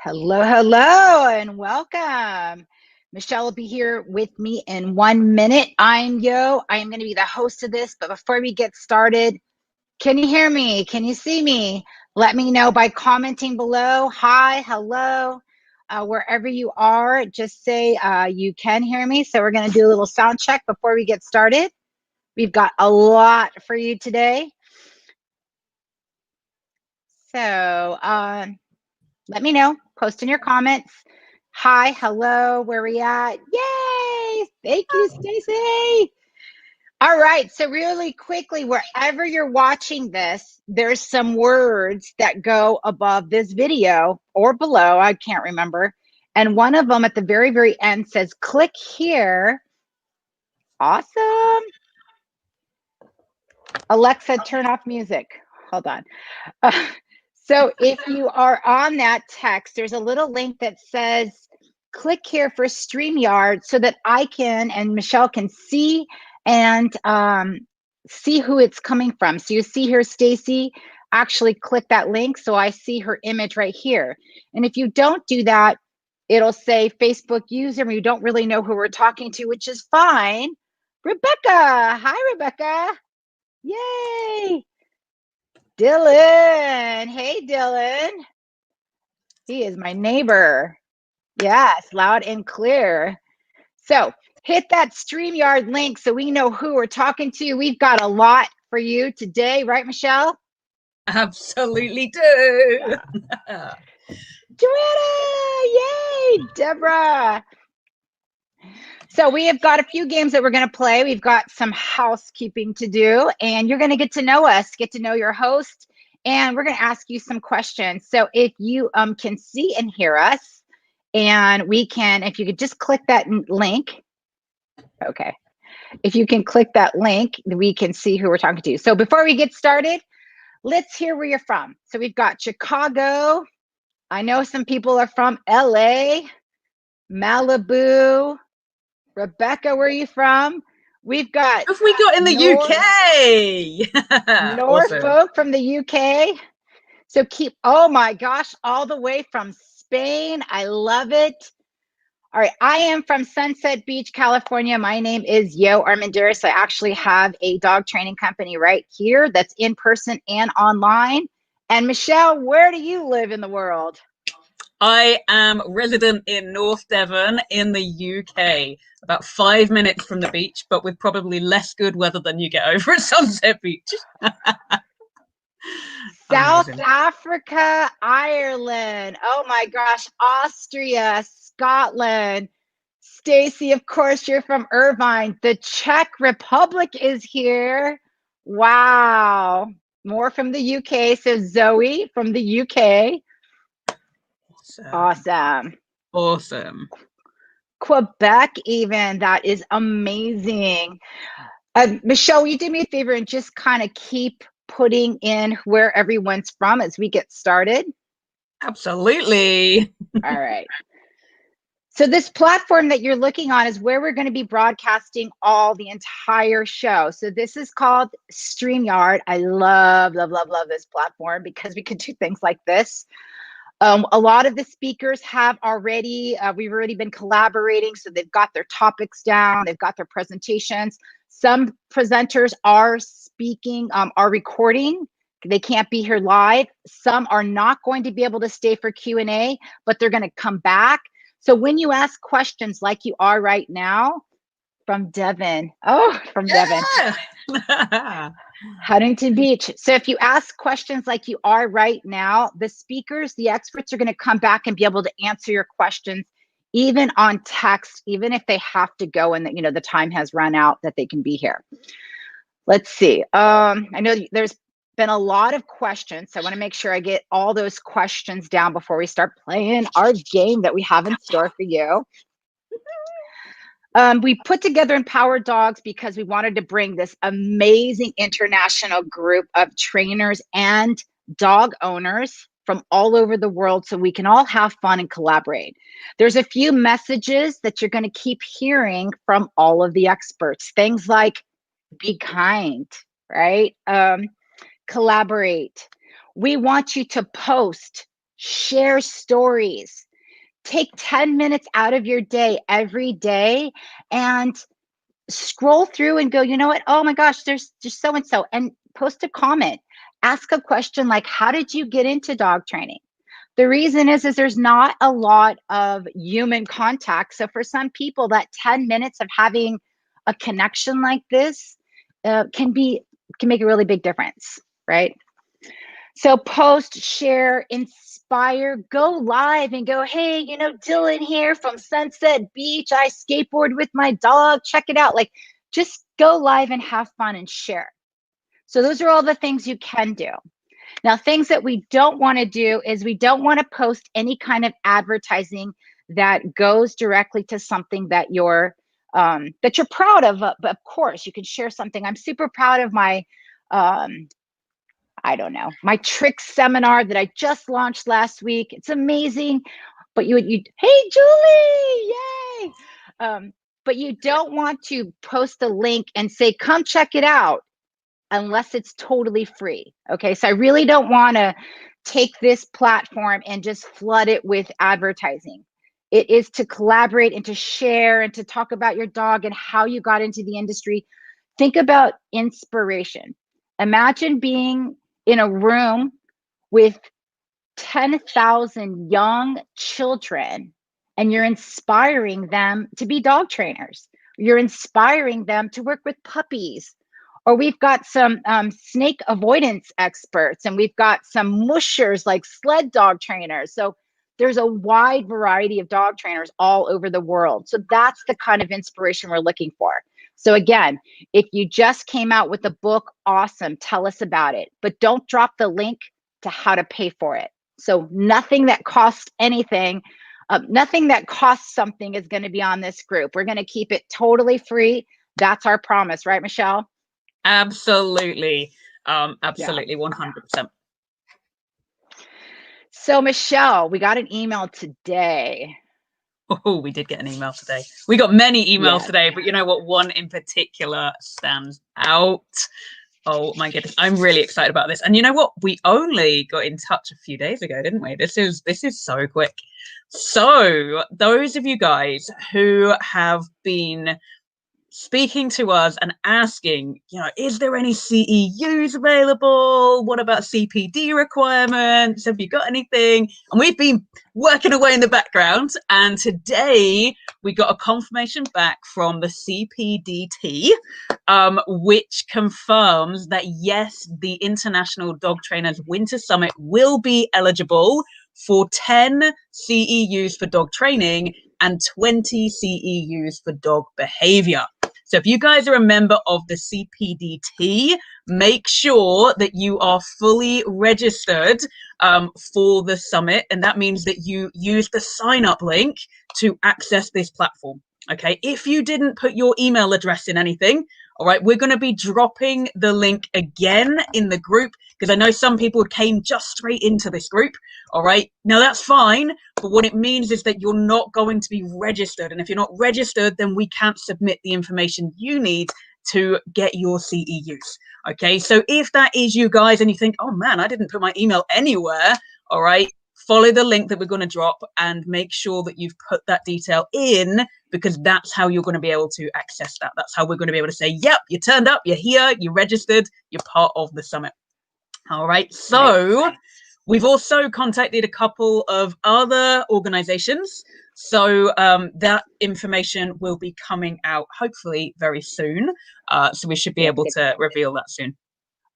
Hello, hello, and welcome. Michelle will be here with me in 1 minute. I'm Yo. I am going to be the host of this, but before we get started, can you hear me? Can you see me? Let me know by commenting below. Hi, hello, wherever you are. Just say you can hear me. So we're going to do a little sound check before we get started. We've got a lot for you today. So let me know. Post in your comments. Hi, hello, where we at? Yay! Thank you, Stacy. All right, so really quickly, wherever you're watching this, there's some words that go above this video or below, I can't remember. And one of them at the very, very end says, click here. Awesome. Alexa, turn off music. Hold on. So if you are on that text, there's a little link that says, click here for StreamYard so that I can and Michelle can see and see who it's coming from. So you see here, Stacy, actually click that link so I see her image right here. And if you don't do that, it'll say Facebook user and you don't really know who we're talking to, which is fine. Rebecca, hi Rebecca. Yay. Dylan, hey Dylan. He is my neighbor. Yes, loud and clear. So hit that StreamYard link so we know who we're talking to. We've got a lot for you today, right, Michelle? Absolutely do. Joanna, yay, Deborah. So we have got a few games that we're going to play. We've got some housekeeping to do, and you're going to get to know us, get to know your host, and we're going to ask you some questions. So if you can see and hear us, and we can, if you could just click that link. Okay. If you can click that link, we can see who we're talking to. So before we get started, let's hear where you're from. So we've got Chicago. I know some people are from LA, Malibu. Rebecca, where are you from? We've got What have we got in the UK? Norfolk Awesome. from the UK. So oh my gosh, all the way from Spain. I love it. All right, I am from Sunset Beach, California. My name is Yo Armendariz. I actually have a dog training company right here that's in person and online. And Michelle, where do you live in the world? I am resident in North Devon in the UK, about 5 minutes from the beach, but with probably less good weather than you get over at Sunset Beach. South Amazing. Africa, Ireland. Oh my gosh, Austria, Scotland. Stacy, of course, you're from Irvine. The Czech Republic is here. Wow. More from the UK. So Zoe from the UK. Awesome. Awesome. Quebec even. That is amazing. Michelle, will you do me a favor and just kind of keep putting in where everyone's from as we get started? Absolutely. All right. So this platform that you're looking on is where we're going to be broadcasting the entire show. So this is called StreamYard. I love, love, love, love this platform because we can do things like this. A lot of the speakers have already, we've already been collaborating. So they've got their topics down, they've got their presentations. Some presenters are speaking, are recording. They can't be here live. Some are not going to be able to stay for Q&A, but they're going to come back. So when you ask questions like you are right now, from Devon, Devon, Huntington Beach. So if you ask questions like you are right now, the speakers, the experts are going to come back and be able to answer your questions, even on text, even if they have to go and the time has run out that they can be here. Let's see. I know there's been a lot of questions, so I want to make sure I get all those questions down before we start playing our game that we have in store for you. We put together Empowered Dogs because we wanted to bring this amazing international group of trainers and dog owners from all over the world so we can all have fun and collaborate. There's a few messages that you're going to keep hearing from all of the experts. Things like be kind, right? Collaborate. We want you to post share stories. Take 10 minutes out of your day every day and scroll through and go, you know what? Oh my gosh, there's just so and so, and post a comment. Ask a question like, how did you get into dog training? The reason is there's not a lot of human contact. So for some people, that 10 minutes of having a connection like this can make a really big difference, right? So post, share, inspire, go live and go, hey, you know, Dylan here from Sunset Beach. I skateboard with my dog. Check it out. Like, just go live and have fun and share. So those are all the things you can do. Now, things that we don't want to do is we don't want to post any kind of advertising that goes directly to something that you're proud of. But of course, you can share something. I'm super proud of my I don't know, my trick seminar that I just launched last week. It's amazing. But you hey, Julie, yay. But you don't want to post a link and say, come check it out unless it's totally free. Okay. So I really don't want to take this platform and just flood it with advertising. It is to collaborate and to share and to talk about your dog and how you got into the industry. Think about inspiration. Imagine being in a room with 10,000 young children and you're inspiring them to be dog trainers. You're inspiring them to work with puppies. Or we've got some snake avoidance experts, and we've got some mushers like sled dog trainers. So there's a wide variety of dog trainers all over the world. So that's the kind of inspiration we're looking for. So again, if you just came out with a book, awesome, tell us about it. But don't drop the link to how to pay for it. So nothing that costs anything, nothing that costs something is going to be on this group. We're going to keep it totally free. That's our promise, right, Michelle? Absolutely. Absolutely, yeah. 100%. So, Michelle, we got an email today. Oh, we did get an email today. We got many emails today, but you know what? One in particular stands out. Oh my goodness, I'm really excited about this. And you know what? We only got in touch a few days ago, didn't we? This is so quick. So those of you guys who have been speaking to us and asking, you know, is there any CEUs available? What about CPD requirements? Have you got anything? And we've been working away in the background. And today we got a confirmation back from the CPDT, which confirms that, yes, the International Dog Trainers Winter Summit will be eligible for 10 CEUs for dog training and 20 CEUs for dog behavior. So if you guys are a member of the CPDT, make sure that you are fully registered for the summit. And that means that you use the sign-up link to access this platform. Okay, if you didn't put your email address in anything, all right, we're going to be dropping the link again in the group because I know some people came just straight into this group. All right, now that's fine, but what it means is that you're not going to be registered. And if you're not registered, then we can't submit the information you need to get your CEUs. Okay, so if that is you guys and you think, oh man, I didn't put my email anywhere, all right, follow the link that we're going to drop and make sure that you've put that detail in, because that's how you're going to be able to access that. That's how we're going to be able to say, yep, you turned up, you're here, you're registered, you're part of the summit. All right. So we've also contacted a couple of other organizations. So that information will be coming out hopefully very soon. So we should be able to reveal that soon.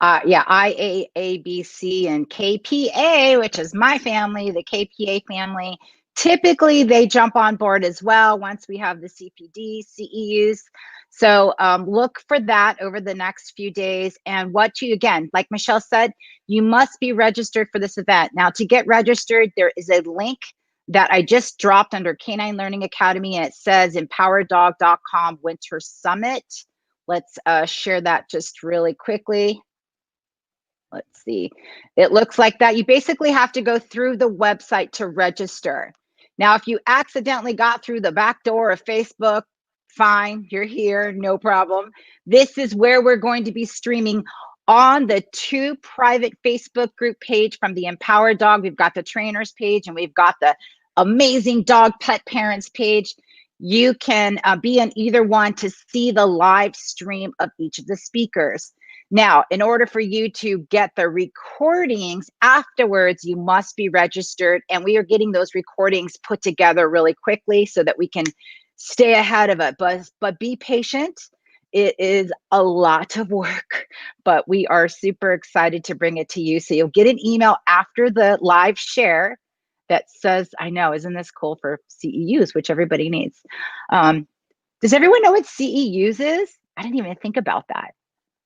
Yeah, IAABC and KPA, which is my family, the KPA family. Typically, they jump on board as well once we have the CPD, CEUs. So look for that over the next few days. And again, like Michelle said, you must be registered for this event. Now, to get registered, there is a link that I just dropped under Canine Learning Academy, and it says empowerdog.com Winter Summit. Let's share that just really quickly. Let's see. It looks like that. You basically have to go through the website to register. Now, if you accidentally got through the back door of Facebook, fine, you're here, no problem. This is where we're going to be streaming on the 2 private Facebook group page from the Empowered Dog. We've got the trainers page and we've got the amazing dog pet parents page. You can be in either one to see the live stream of each of the speakers. Now, in order for you to get the recordings afterwards, you must be registered, and we are getting those recordings put together really quickly so that we can stay ahead of it. But be patient. It is a lot of work, but we are super excited to bring it to you. So you'll get an email after the live share that says, I know, isn't this cool for CEUs, which everybody needs. Does everyone know what CEUs is? I didn't even think about that.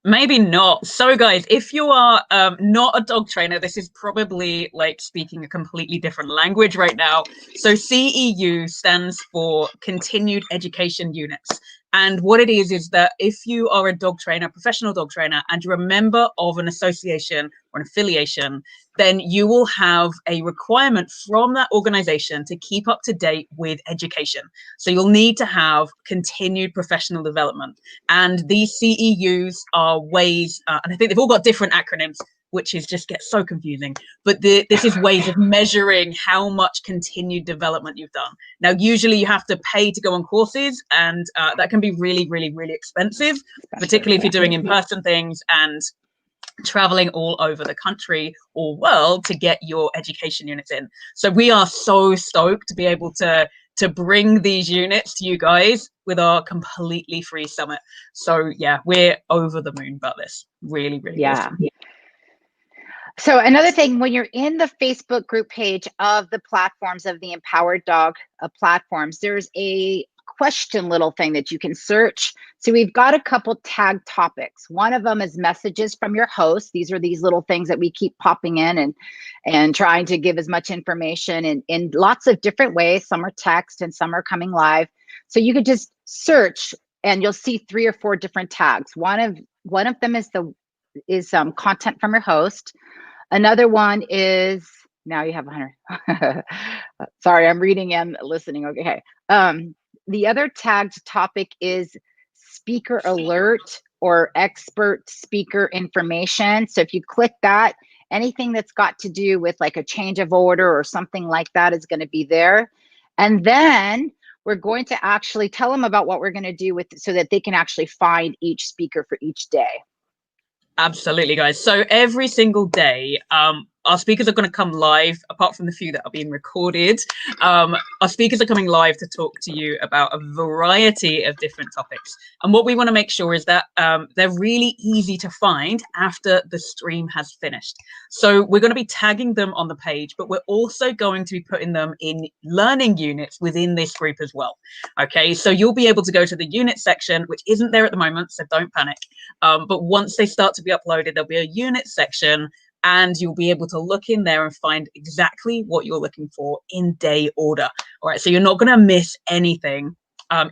Maybe not. So guys, if you are not a dog trainer, this is probably like speaking a completely different language right now. So CEU stands for Continued Education Units. And what it is that if you are a dog trainer, professional dog trainer, and you're a member of an association or an affiliation, then you will have a requirement from that organization to keep up to date with education. So you'll need to have continued professional development. And these CEUs are ways, and I think they've all got different acronyms, which is just gets so confusing. But this is ways of measuring how much continued development you've done. Now, usually you have to pay to go on courses, and that can be really, really, really expensive, particularly if you're doing in-person things and traveling all over the country or world to get your education units in. So we are so stoked to be able to bring these units to you guys with our completely free summit. So yeah, we're over the moon about this. Really, really awesome. So another thing, when you're in the Facebook group page of the platforms of the Empowered Dog platforms, there's a question little thing that you can search. So we've got a couple tag topics. One of them is messages from your host. These are these little things that we keep popping in and trying to give as much information in lots of different ways. Some are text and some are coming live. So you could just search and you'll see 3 or 4 different tags. One of them is content from your host. Another one is, now you have 100. Sorry, I'm reading and listening. Okay. The other tagged topic is speaker alert or expert speaker information. So if you click that, anything that's got to do with like a change of order or something like that is going to be there. And then we're going to actually tell them about what we're going to do with so that they can actually find each speaker for each day. Absolutely, guys. So every single day, our speakers are going to come live, apart from the few that are being recorded. Our speakers are coming live to talk to you about a variety of different topics. And what we want to make sure is that they're really easy to find after the stream has finished. So we're going to be tagging them on the page, but we're also going to be putting them in learning units within this group as well. Okay, so you'll be able to go to the unit section, which isn't there at the moment, so don't panic. But once they start to be uploaded, there'll be a unit section, and you'll be able to look in there and find exactly what you're looking for in day order. All right, so you're not going to miss anything.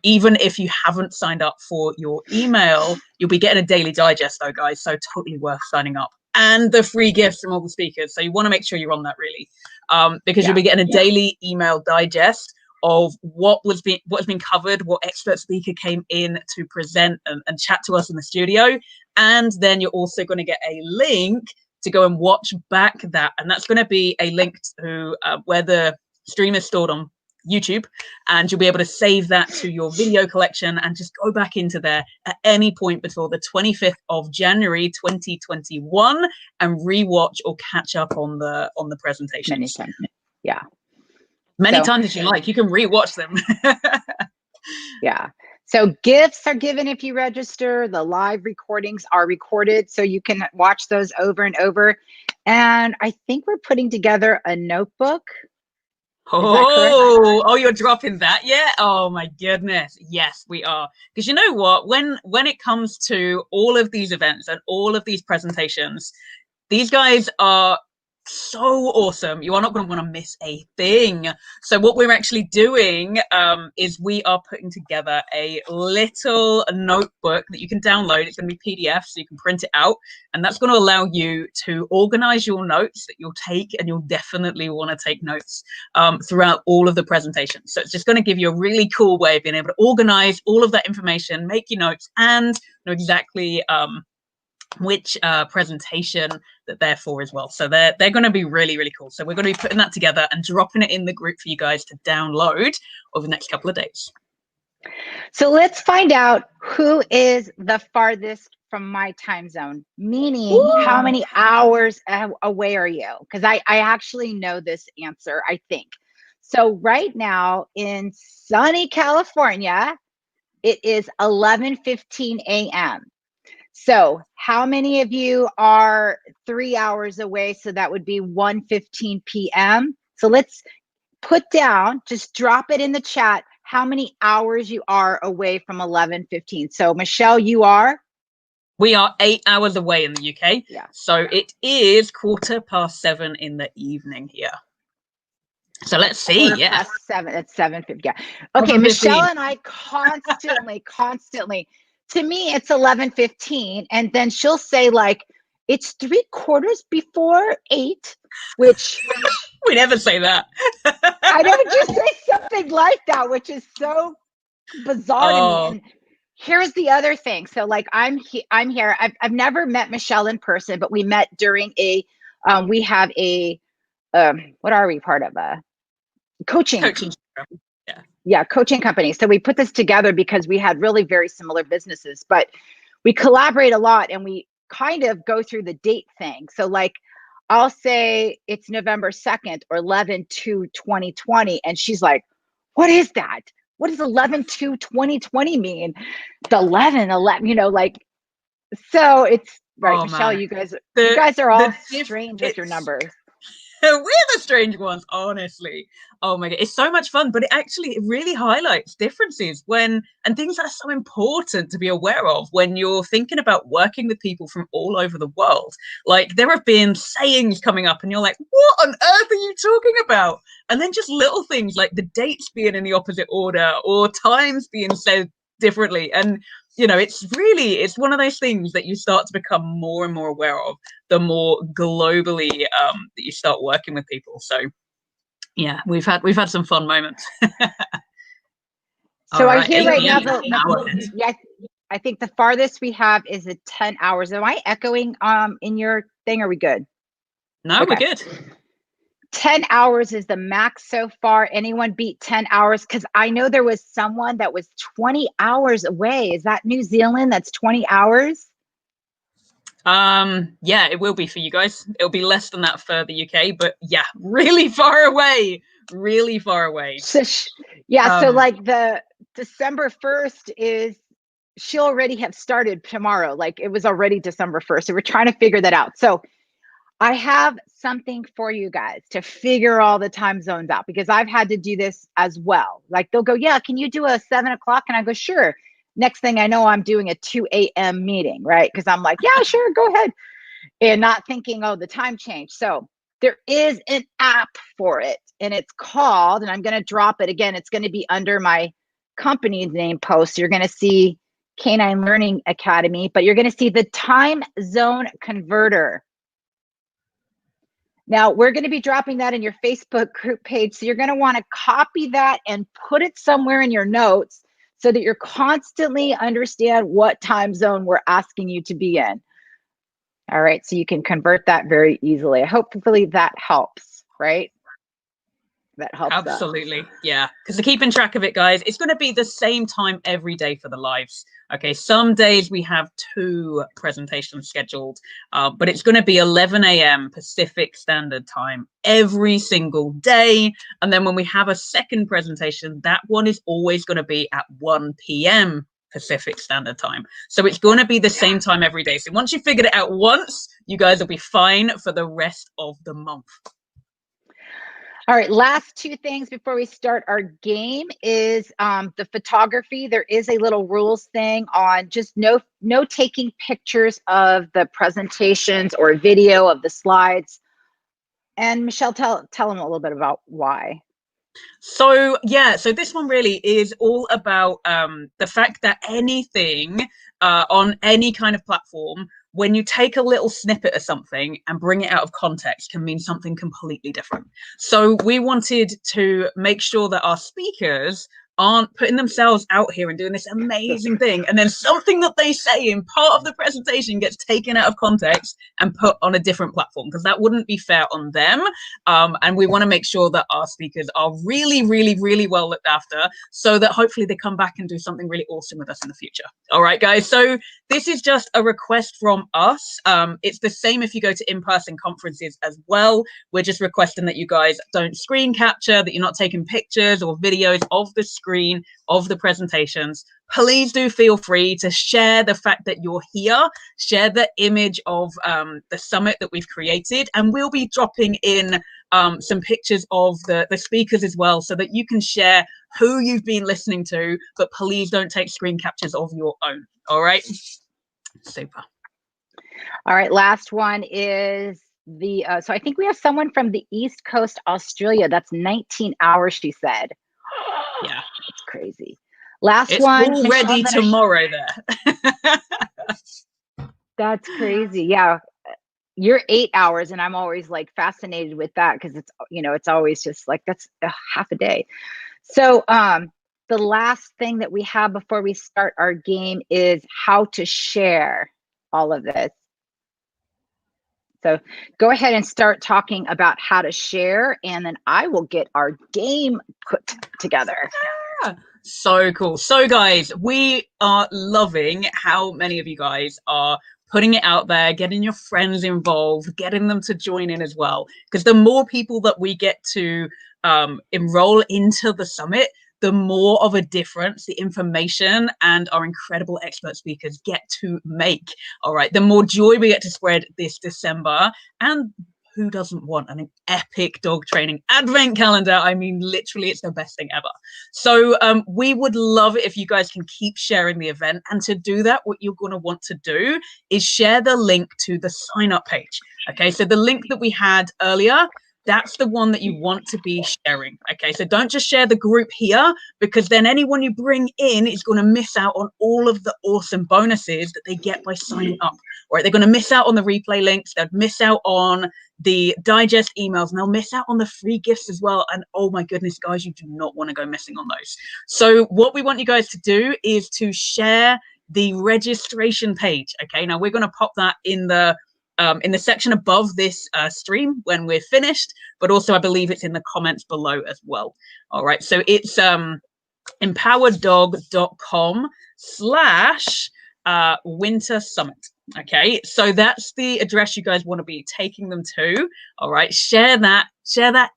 Even if you haven't signed up for your email, you'll be getting a daily digest though, guys, so totally worth signing up. And the free gifts from all the speakers. So you want to make sure you're on that really, because you'll be getting a daily email digest of what's been covered, what expert speaker came in to present and chat to us in the studio. And then you're also going to get a link to go and watch back that. And that's going to be a link to where the stream is stored on YouTube. And you'll be able to save that to your video collection and just go back into there at any point before the 25th of January, 2021 and rewatch or catch up on the presentation. Many times. Yeah. Many times as you like. You can rewatch them. Yeah. So gifts are given if you register. The live recordings are recorded, so you can watch those over and over. And I think we're putting together a notebook. Oh, you're dropping that? Yeah. Oh my goodness. Yes, we are. Because you know what? When it comes to all of these events and all of these presentations, these guys are so awesome. You are not going to want to miss a thing. So what we're actually doing is we are putting together a little notebook that you can download. It's going to be PDF, so you can print it out, and that's going to allow you to organize your notes that you'll take, and you'll definitely want to take notes throughout all of the presentations. So it's just going to give you a really cool way of being able to organize all of that information, make your notes, and know exactly which presentation that they're for as well. So they're going to be really, really cool. So we're going to be putting that together and dropping it in the group for you guys to download over the next couple of days. So let's find out who is the farthest from my time zone, meaning how many hours away are you? Because I actually know this answer, I think. So right now in sunny California, it is 11:15 a.m. So how many of you are 3 hours away? So that would be 1:15 p.m. So let's put down, just drop it in the chat, how many hours you are away from 11:15. So Michelle, you are? We are 8 hours away in the UK. Yeah. So it is 7:15 in the evening here. So let's see. 7. It's 7:50. Yeah. Okay. Michelle and I constantly, to me, it's 11:15. And then she'll say like, it's 3/4 before 8, which we never say that. I don't just say something like that, which is so bizarre to me. And here's the other thing. So like I'm here. I've never met Michelle in person, but we met during a we have a what are we part of? A coaching. Yeah, coaching company. So we put this together because we had really very similar businesses, but we collaborate a lot and we kind of go through the date thing. So like I'll say it's November 2nd or 11/2/2020, and she's like, what is that? What does 11/2/2020 mean? The 11, you know, like, so it's right. Michelle, man. You guys are all strange with your numbers. We're the strange ones, honestly. Oh my God, it's so much fun, but it really highlights differences and things that are so important to be aware of when you're thinking about working with people from all over the world. Like there have been sayings coming up and you're like, what on earth are you talking about? And then just little things like the dates being in the opposite order or times being said differently. And you know, it's one of those things that you start to become more and more aware of the more globally that you start working with people. So yeah, we've had some fun moments. So I hear right now I think the farthest we have is at 10 hours. Am I echoing in your thing? Are we good? No, okay. We're good. 10 hours is the max so far. Anyone beat 10 hours? Because I know there was someone that was 20 hours away. Is that New Zealand? That's 20 hours? Yeah, it will be for you guys. It'll be less than that for the UK, but yeah, really far away. Really far away. So yeah, so like the December 1st is, she'll already have started tomorrow. Like it was already December 1st. So we're trying to figure that out. So I have something for you guys to figure all the time zones out, because I've had to do this as well. Like they'll go, yeah, can you do a 7 o'clock? And I go, sure. Next thing I know, I'm doing a 2 a.m. meeting, right? Because I'm like, yeah, sure, go ahead. And not thinking, oh, the time changed. So there is an app for it, and it's called, and I'm going to drop it again. It's going to be under my company's name post. You're going to see Canine Learning Academy, but you're going to see the Time Zone Converter. Now, we're going to be dropping that in your Facebook group page. So you're going to want to copy that and put it somewhere in your notes so that you're constantly understand what time zone we're asking you to be in. All right, so you can convert that very easily. Hopefully that helps, right? That helps. Absolutely, yeah. Because keeping track of it, guys, it's going to be the same time every day for the lives. Okay, some days we have 2 presentations scheduled, but it's going to be 11 a.m. Pacific Standard Time every single day. And then when we have a second presentation, that one is always going to be at 1 p.m. Pacific Standard Time. So it's going to be the same time every day. So once you figured it out once, you guys will be fine for the rest of the month. All right, last 2 things before we start our game is the photography. There is a little rules thing on just no taking pictures of the presentations or video of the slides. And Michelle, tell them a little bit about why. So yeah, so this one really is all about the fact that anything on any kind of platform, when you take a little snippet of something and bring it out of context, can mean something completely different. So we wanted to make sure that our speakers aren't putting themselves out here and doing this amazing thing, and then something that they say in part of the presentation gets taken out of context and put on a different platform, because that wouldn't be fair on them. And we want to make sure that our speakers are really, really, really well looked after, so that hopefully they come back and do something really awesome with us in the future. All right, guys, so this is just a request from us. It's the same if you go to in-person conferences as well. We're just requesting that you guys don't screen capture, that you're not taking pictures or videos of the screen of the presentations. Please do feel free to share the fact that you're here, share the image of the summit that we've created, and we'll be dropping in some pictures of the speakers as well, so that you can share who you've been listening to, but please don't take screen captures of your own. All right, super. All right, last one is the so I think we have someone from the East Coast, Australia. That's 19 hours, she said. Yeah, it's crazy. Last it's one, already tomorrow there. That's crazy. Yeah, you're 8 hours, and I'm always like fascinated with that, because it's, you know, it's always just like, that's half a day. So the last thing that we have before we start our game is how to share all of this. So go ahead and start talking about how to share, and then I will get our game put together. So cool. So guys, we are loving how many of you guys are putting it out there, getting your friends involved, getting them to join in as well. Because the more people that we get to enroll into the summit, the more of a difference the information and our incredible expert speakers get to make. All right, the more joy we get to spread this December. And who doesn't want an epic dog training advent calendar? I mean, literally, it's the best thing ever. So we would love it if you guys can keep sharing the event. And to do that, what you're going to want to do is share the link to the sign up page. Okay, so the link that we had earlier, that's the one that you want to be sharing. Okay, so don't just share the group here, because then anyone you bring in is going to miss out on all of the awesome bonuses that they get by signing up. Right, they're going to miss out on the replay links, they'll miss out on the digest emails, and they'll miss out on the free gifts as well. And oh my goodness, guys, you do not want to go missing on those. So what we want you guys to do is to share the registration page. Okay, now we're going to pop that in the section above this stream when we're finished, but also I believe it's in the comments below as well. All right, so it's empowereddog.com/winter summit. Okay, so that's the address you guys want to be taking them to. All right, share that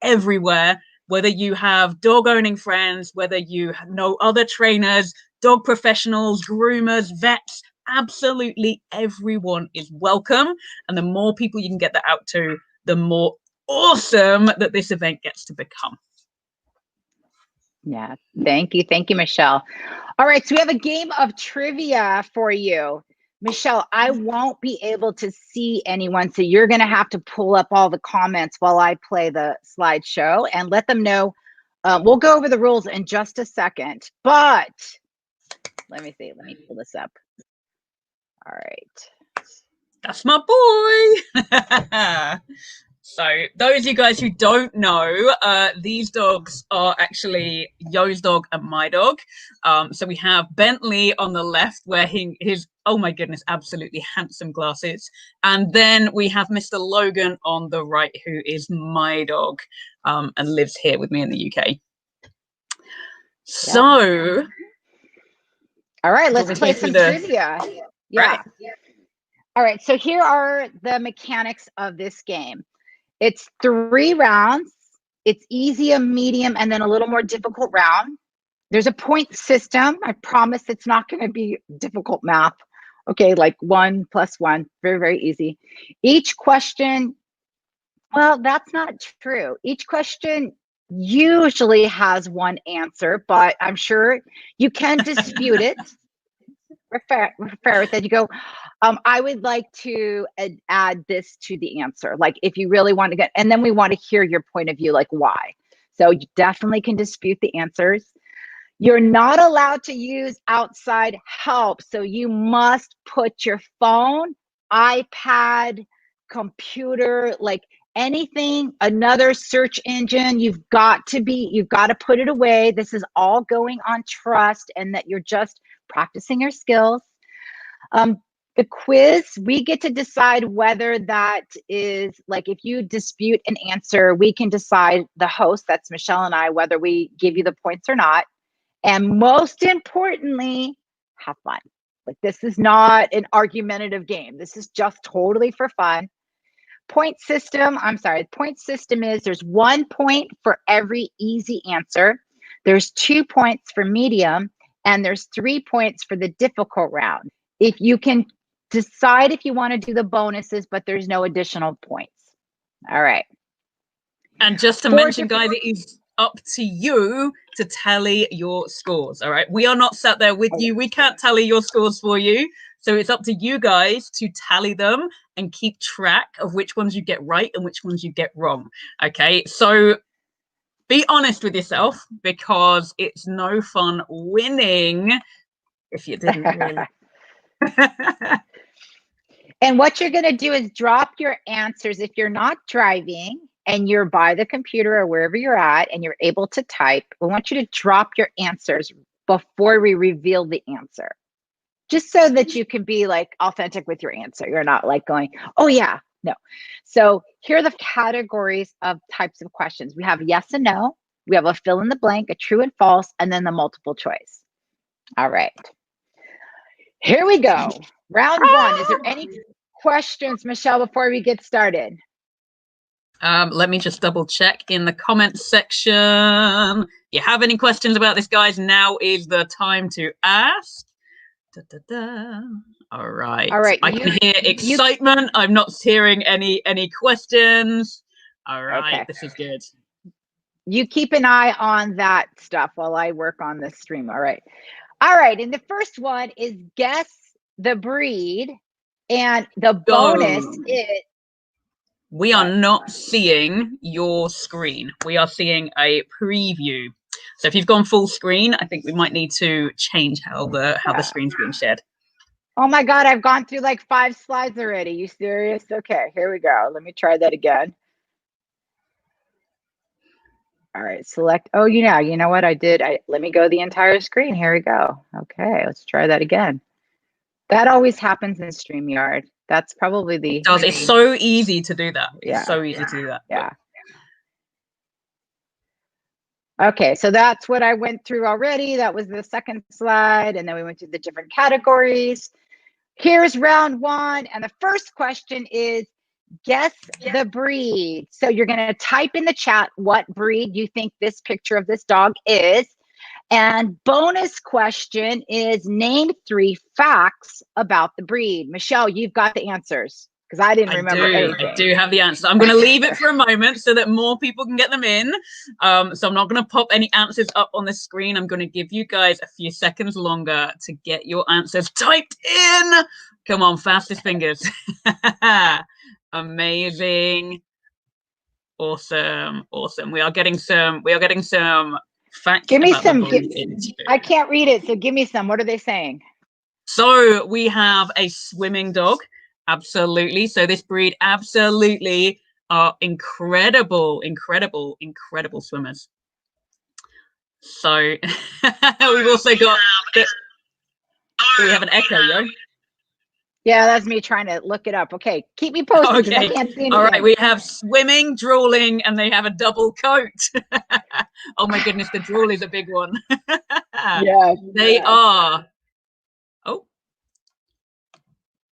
everywhere, whether you have dog owning friends, whether you know other trainers, dog professionals, groomers, vets. Absolutely everyone is welcome, and the more people you can get that out to, the more awesome that this event gets to become. Yeah, thank you, Michelle. All right, so we have a game of trivia for you. Michelle, I won't be able to see anyone, so you're going to have to pull up all the comments while I play the slideshow and let them know. We'll go over the rules in just a second, but let me see. Let me pull this up. All right. That's my boy. So those of you guys who don't know, these dogs are actually Yo's dog and my dog. So we have Bentley on the left, wearing his, oh my goodness, absolutely handsome glasses. And then we have Mr. Logan on the right, who is my dog and lives here with me in the UK. So, all right, let's play some trivia. Yeah. Right. All right, so here are the mechanics of this game. It's 3 rounds. It's easy, a medium, and then a little more difficult round. There's a point system. I promise it's not going to be difficult math. Okay, like 1 + 1, very, very easy. Each question, well, that's not true. Each question usually has one answer, but I'm sure you can dispute it. We're fair with it. You go, I would like to add this to the answer. Like if you really want to get, and then we want to hear your point of view, like why. So you definitely can dispute the answers. You're not allowed to use outside help. So you must put your phone, iPad, computer, like anything, another search engine, you've got to put it away. This is all going on trust and that you're just practicing your skills. The quiz, we get to decide whether that is, like, if you dispute an answer, we can decide, the host, that's Michelle and I, whether we give you the points or not. And most importantly, have fun. Like, this is not an argumentative game. This is just totally for fun. Point system is there's 1 point for every easy answer. There's 2 points for medium, and there's 3 points for the difficult round. If you can decide if you want to do the bonuses, but there's no additional points. All right. And just to mention, guys, it is up to you to tally your scores. All right. We are not sat there with you. We can't tally your scores for you. So it's up to you guys to tally them and keep track of which ones you get right and which ones you get wrong. Okay. So be honest with yourself, because it's no fun winning if you didn't really. And what you're going to do is drop your answers if you're not driving and you're by the computer or wherever you're at and you're able to type. We want you to drop your answers before we reveal the answer, just so that you can be like authentic with your answer. You're not like going, oh yeah, no. So here are the categories of types of questions. We have yes and no. We have a fill in the blank, a true and false, and then the multiple choice. All right. Here we go. Round one. Is there any questions, Michelle, before we get started? Let me just double check in the comments section. If you have any questions about this, guys, now is the time to ask. All right. I can hear excitement. I'm not hearing any questions. All right. Okay. This is good. You keep an eye on that stuff while I work on this stream. All right. All right. And the first one is guess the breed. And the bonus is... We are not seeing your screen. We are seeing a preview. So if you've gone full screen, I think we might need to change how the screen's being shared. Oh my God, I've gone through like 5 slides already. You serious? Okay, here we go. Let me try that again. All right, select. Oh, you know what I did? Let me go the entire screen. Here we go. Okay, let's try that again. That always happens in StreamYard. That's probably the... It's so easy to do that. It's so easy to do that. Yeah. Okay, so that's what I went through already. That was the second slide. And then we went through the different categories. Here's round one. And the first question is guess the breed. So you're going to type in the chat what breed you think this picture of this dog is. And bonus question is name 3 facts about the breed. Michelle, you've got the answers because I didn't remember anything. I do have the answers. I'm going to leave it for a moment so that more people can get them in. So I'm not going to pop any answers up on the screen. I'm going to give you guys a few seconds longer to get your answers typed in. Come on, fastest fingers. Amazing. Awesome. We are getting some facts. Give me some. I can't read it, so give me some. What are they saying? So we have a swimming dog. Absolutely. So this breed absolutely are incredible swimmers. So we've also got we have an echo, Yo. Yeah, that's me trying to look it up. Okay, keep me posted. Okay. I can't see anything. All right, we have swimming, drooling, and they have a double coat. Oh my goodness, the drool is a big one. Yeah, they are. Oh,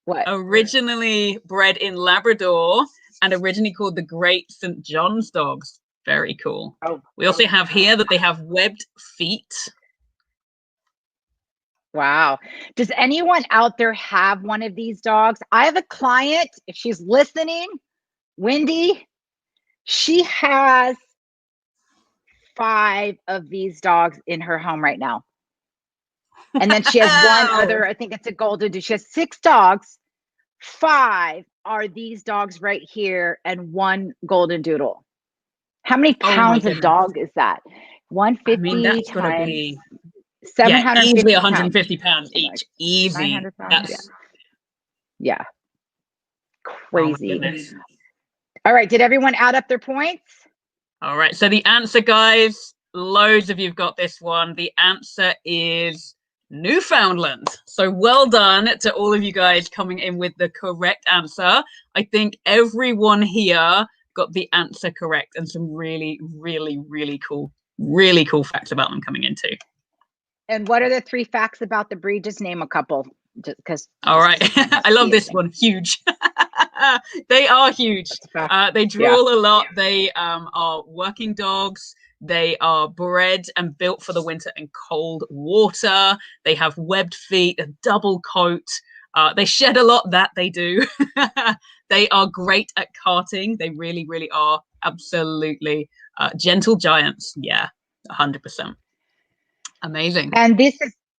what? Originally bred in Labrador and originally called the Great St. John's dogs. Very cool. Oh, we also have here that they have webbed feet. Wow. Does anyone out there have one of these dogs? I have a client, if she's listening, Wendy, she has 5 of these dogs in her home right now. And then she has one other, I think it's a golden doodle. She has 6 dogs. 5 are these dogs right here and 1 golden doodle. How many pounds of dog is that? 150 I mean, that's times... Be... 750 easily 150 pounds each. Easy. Pounds, yeah. Crazy. All right. Did everyone add up their points? All right. So the answer, guys, loads of you've got this one. The answer is Newfoundland. So well done to all of you guys coming in with the correct answer. I think everyone here got the answer correct, and some really, really, really cool facts about them coming in too. And what are the 3 facts about the breed? Just name a couple. All right. I love this one. Huge. They are huge. They drool a lot. They are working dogs. They are bred and built for the winter and cold water. They have webbed feet, a double coat. They shed a lot, that they do. They are great at carting. They really, really are. Absolutely. Gentle giants. Yeah, 100%. Amazing. And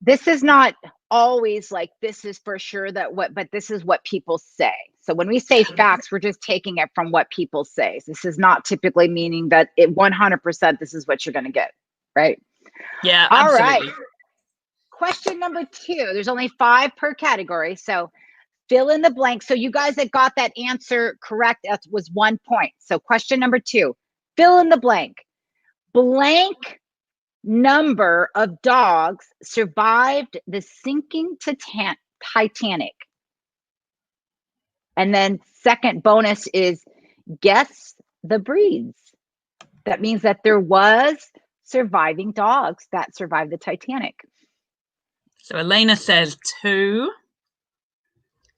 this is not always like this is for sure but this is what people say. So when we say facts, we're just taking it from what people say. This is not typically meaning that it 100% this is what you're going to get, right? Yeah, all absolutely. right. Question number 2. There's only 5 per category, so fill in the blank. So you guys that got that answer correct, that was 1 point. So question number 2, fill in the blank. Blank number of dogs survived the sinking Titanic. And then second bonus is guess the breeds. That means that there was surviving dogs that survived the Titanic. So Elena says 2.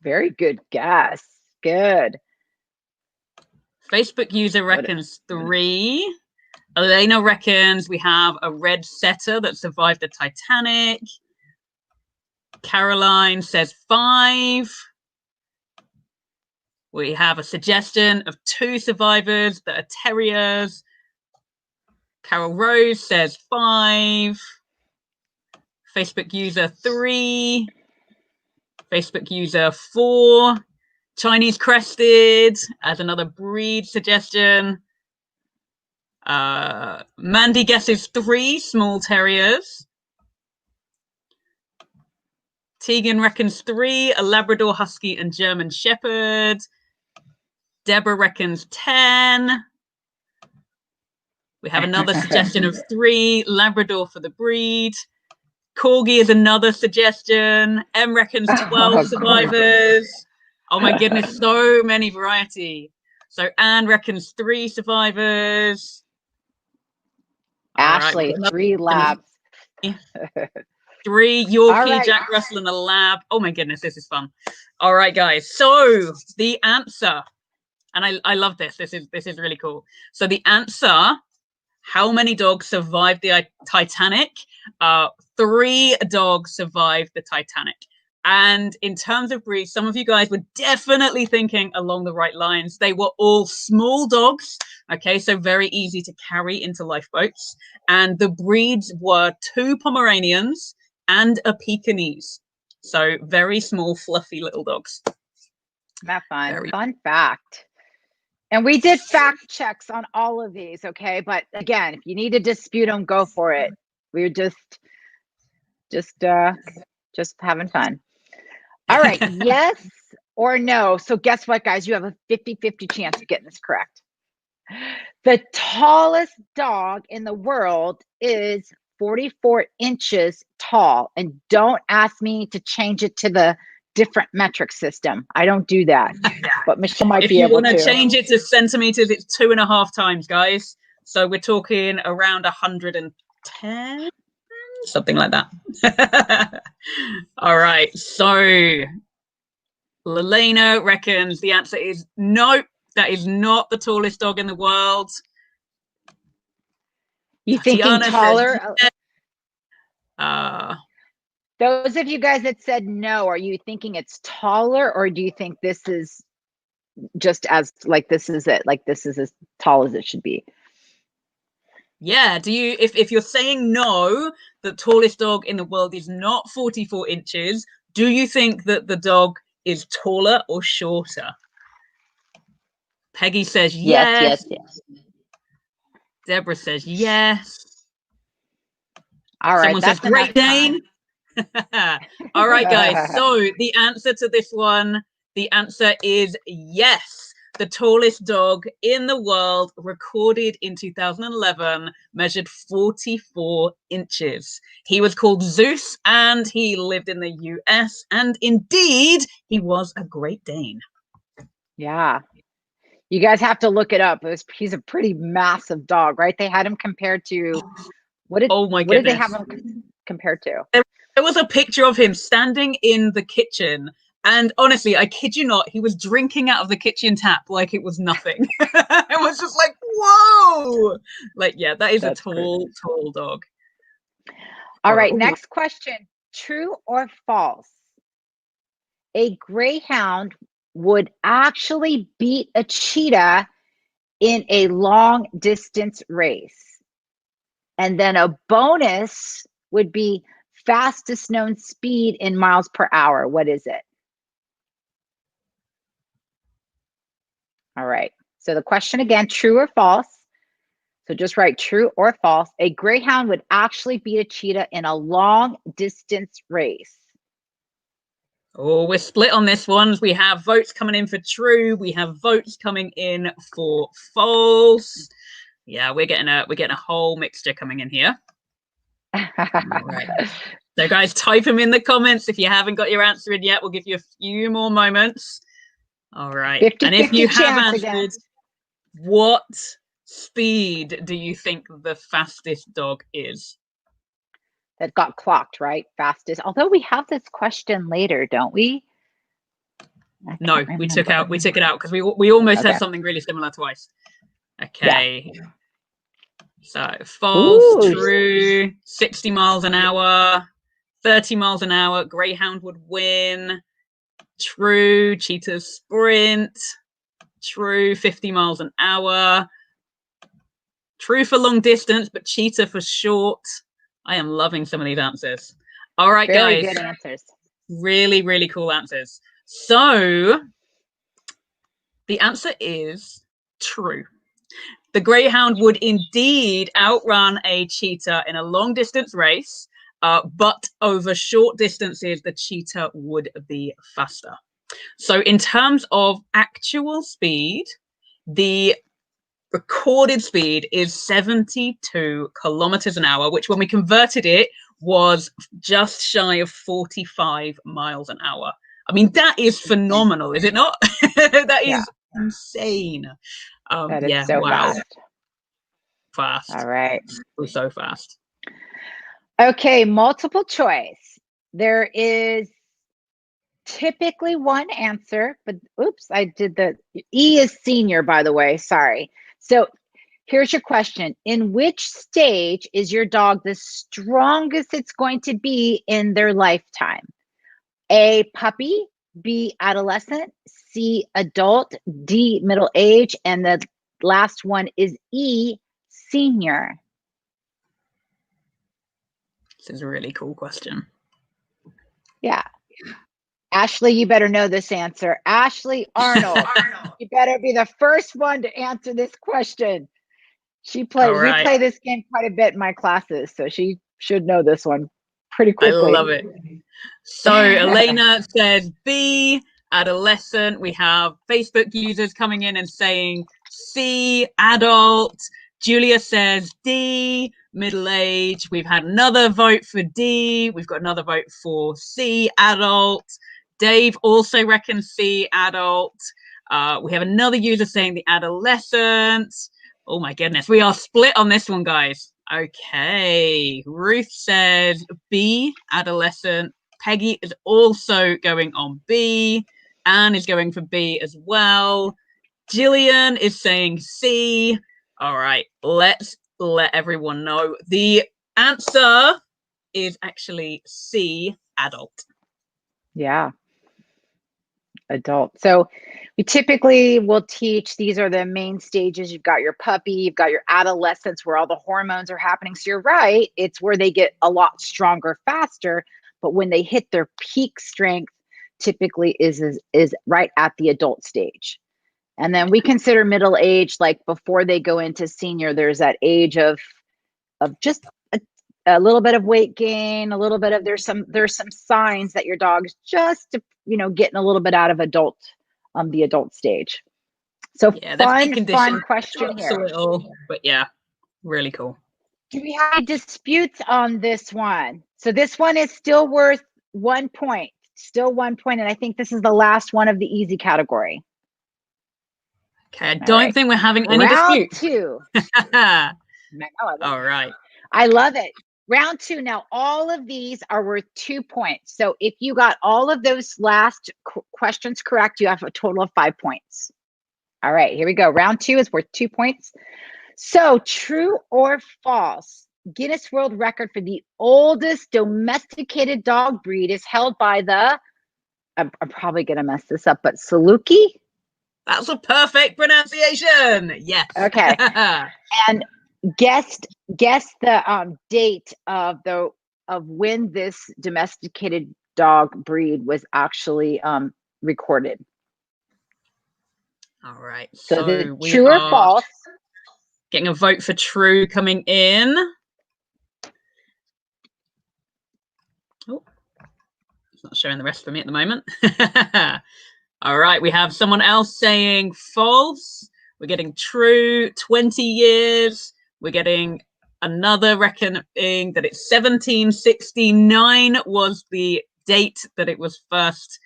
Very good guess. Good. Facebook user reckons 3. Elena reckons we have a red setter that survived the Titanic. Caroline says 5. We have a suggestion of 2 survivors that are terriers. Carol Rose says 5. Facebook user 3. Facebook user 4. Chinese crested as another breed suggestion. Mandy guesses 3 small terriers. Tegan reckons 3, a Labrador Husky and German Shepherd. Deborah reckons 10. We have another suggestion of 3, Labrador for the breed. Corgi is another suggestion. Em reckons 12 survivors. Oh my goodness, so many variety. So Anne reckons 3 survivors. Ashley, right, 3 labs. 3 Yorkie, right. Jack Russell, and a lab. Oh my goodness, this is fun. All right, guys. So the answer, and I love this. This is really cool. So the answer, how many dogs survived the Titanic? 3 dogs survived the Titanic. And in terms of breeds, some of you guys were definitely thinking along the right lines. They were all small dogs, okay, so very easy to carry into lifeboats. And the breeds were 2 Pomeranians and a Pekingese. So very small, fluffy little dogs. Not fun. Fun fact. And we did fact checks on all of these, okay? But again, if you need to dispute them, go for it. We're just having fun. All right, yes or no. So guess what, guys? You have a 50-50 chance of getting this correct. The tallest dog in the world is 44 inches tall. And don't ask me to change it to the different metric system. I don't do that. But Michelle might be able to. If you want to change it to centimeters, it's 2.5 times, guys. So we're talking around 110. Something like that. All right, so Lelena reckons the answer is no, that is not the tallest dog in the world. You thinking taller? Says, those of you guys that said no, are you thinking it's taller, or do you think this is just as like this is it, like this is as tall as it should be? Yeah, do you, if you're saying no, the tallest dog in the world is not 44 inches, do you think that the dog is taller or shorter? Peggy says yes. Yes. Deborah says yes. All right. Someone says Great Dane. All right, guys. So the answer to this one, the answer is yes. the tallest dog in the world, recorded in 2011, measured 44 inches. He was called Zeus, and he lived in the US, and indeed, he was a Great Dane. Yeah. You guys have to look it up. He's a pretty massive dog, right? They had him compared to, what did they have him compared to? There was a picture of him standing in the kitchen, and honestly, I kid you not, he was drinking out of the kitchen tap like it was nothing. It was just like, whoa! Like, yeah, that's a tall dog. All right, next question. True or false? A greyhound would actually beat a cheetah in a long distance race. And then a bonus would be fastest known speed in miles per hour. What is it? All right. So the question again, true or false? So just write true or false. A greyhound would actually beat a cheetah in a long distance race. Oh, we're split on this one. We have votes coming in for true. We have votes coming in for false. Yeah, we're getting a whole mixture coming in here. Right. So guys, type them in the comments. If you haven't got your answer in yet, we'll give you a few more moments. All right. 50, and if you have answered, again. What speed do you think the fastest dog is? That got clocked, right? Fastest. Although we have this question later, don't we? No, we took it out because we almost had something really similar twice. Okay. Yeah. So false, true, 60 miles an hour, 30 miles an hour, greyhound would win. True, cheetahs sprint. True, 50 miles an hour. True for long distance, but cheetah for short. I am loving some of these answers. All right, guys. Very good answers. Really, really cool answers. So the answer is true. The greyhound would indeed outrun a cheetah in a long distance race, but over short distances, the cheetah would be faster. So in terms of actual speed, the recorded speed is 72 kilometers an hour, which when we converted it was just shy of 45 miles an hour. I mean, that is phenomenal, is it not? That is insane. That is so fast. All right. We're so fast. Okay, multiple choice. There is typically one answer, but oops, I did the E is senior, by the way. Sorry. So here's your question. In which stage is your dog the strongest it's going to be in their lifetime? A, puppy, B, adolescent, C, adult, D, middle age, and the last one is E, senior. This is a really cool question. Yeah. Ashley, you better know this answer. Ashley Arnold, you better be the first one to answer this question. We play this game quite a bit in my classes, so she should know this one pretty quickly. I love it. So Elena says B, adolescent. We have Facebook users coming in and saying C, adult. Julia says D, middle age. We've had another vote for D. We've got another vote for C, adult. Dave also reckons C, adult. We have another user saying the adolescent. Oh my goodness, we are split on this one, guys. Okay, Ruth says B, adolescent. Peggy is also going on B. Anne is going for B as well. Jillian is saying C. All right, let's let everyone know. The answer is actually C, adult. Yeah. Adult. So we typically will teach, these are the main stages. You've got your puppy, you've got your adolescence where all the hormones are happening. So you're right, it's where they get a lot stronger faster, but when they hit their peak strength, typically is right at the adult stage. And then we consider middle age, like before they go into senior, there's that age of just a little bit of weight gain, a little bit of there's some signs that your dog's just getting a little bit out of the adult stage. So Yeah, their feet fun condition question drops here. a little, but yeah, really cool. Do we have any disputes on this one? So this one is still worth 1 point. Still 1 point. And I think this is the last one of the easy category. Okay, I don't think we're having any Round disputes. 2. All right. I love it. Round 2. Now, all of these are worth 2 points. So if you got all of those last questions correct, you have a total of 5 points. All right, here we go. Round 2 is worth 2 points. So true or false, Guinness World Record for the oldest domesticated dog breed is held by the, I'm probably going to mess this up, but Saluki? That's a perfect pronunciation. Yes. Okay. And guess the date of when this domesticated dog breed was actually recorded. All right. So the true or false? Getting a vote for true coming in. Oh, it's not showing the rest for me at the moment. All right, we have someone else saying false. We're getting true, 20 years. We're getting another reckoning that it's 1769 was the date that it was first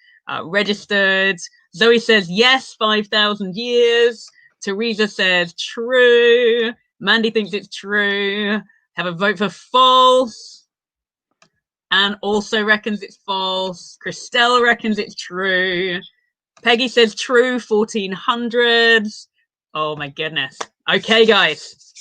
registered. Zoe says yes, 5,000 years. Teresa says true. Mandy thinks it's true. Have a vote for false. Anne also reckons it's false. Christelle reckons it's true. Peggy says true, 1400s. Oh my goodness. Okay, guys.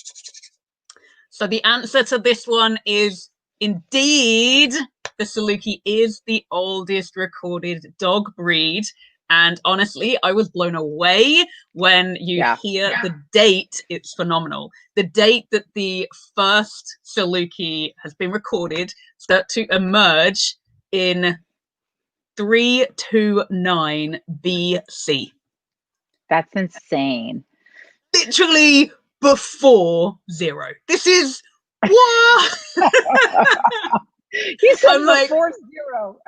So the answer to this one is indeed the Saluki is the oldest recorded dog breed. And honestly, I was blown away when you hear the date. It's phenomenal. The date that the first Saluki has been recorded start to emerge in 329 BC. That's insane. Literally before 0. This is what? You said I'm before 0.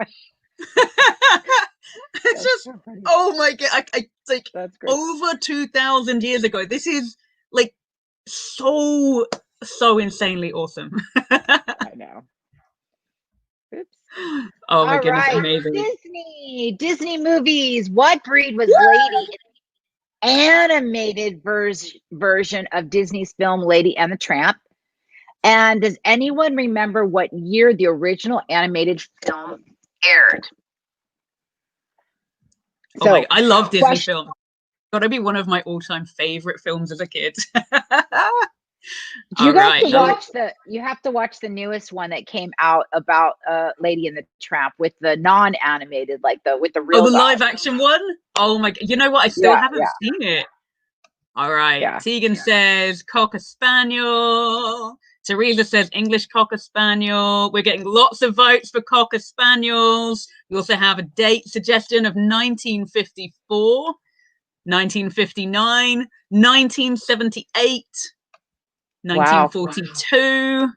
It's just so oh my god! I like over 2,000 years ago. This is like so insanely awesome. I know. Oops. Oh my goodness, amazing. Disney movies. What breed was Lady in the animated version of Disney's film Lady and the Tramp? And does anyone remember what year the original animated film aired? Oh my, I love Disney films. Gotta be one of my all-time favorite films as a kid. You have to watch the newest one that came out about Lady and the Tramp with the non-animated, with the real. Oh, the live-action one. Oh my! You know what? I still haven't seen it. All right. Tegan says Cocker Spaniel. Teresa says English Cocker Spaniel. We're getting lots of votes for Cocker Spaniels. We also have a date suggestion of 1954, 1959, 1978, 1942. Wow.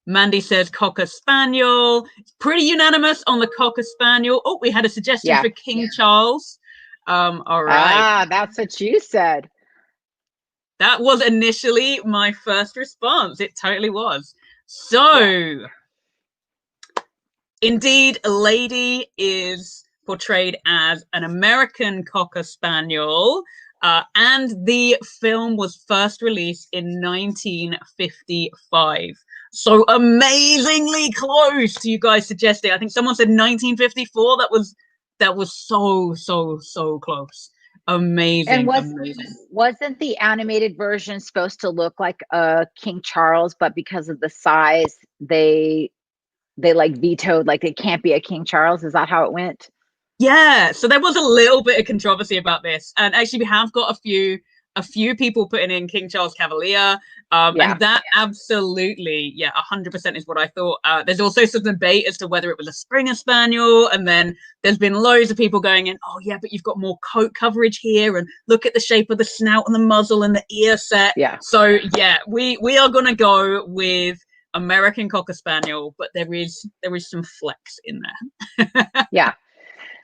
Mandy says Cocker Spaniel. It's pretty unanimous on the Cocker Spaniel. Oh, we had a suggestion for King Charles. All right. Ah, that's what you said. That was initially my first response. It totally was. So, indeed, Lady is portrayed as an American Cocker Spaniel, and the film was first released in 1955. So amazingly close to you guys suggesting. I think someone said 1954. That was so close. Amazing. And amazing. Wasn't the animated version supposed to look like King Charles, but because of the size, they vetoed, it can't be a King Charles? Is that how it went? Yeah, so there was a little bit of controversy about this, and actually we have got a few people putting in King Charles Cavalier, and that absolutely 100% is what I thought. There's also some debate as to whether it was a Springer Spaniel, and then there's been loads of people going in, oh yeah, but you've got more coat coverage here, and look at the shape of the snout and the muzzle and the ear set. So we are gonna go with American Cocker Spaniel, but there is some flex in there.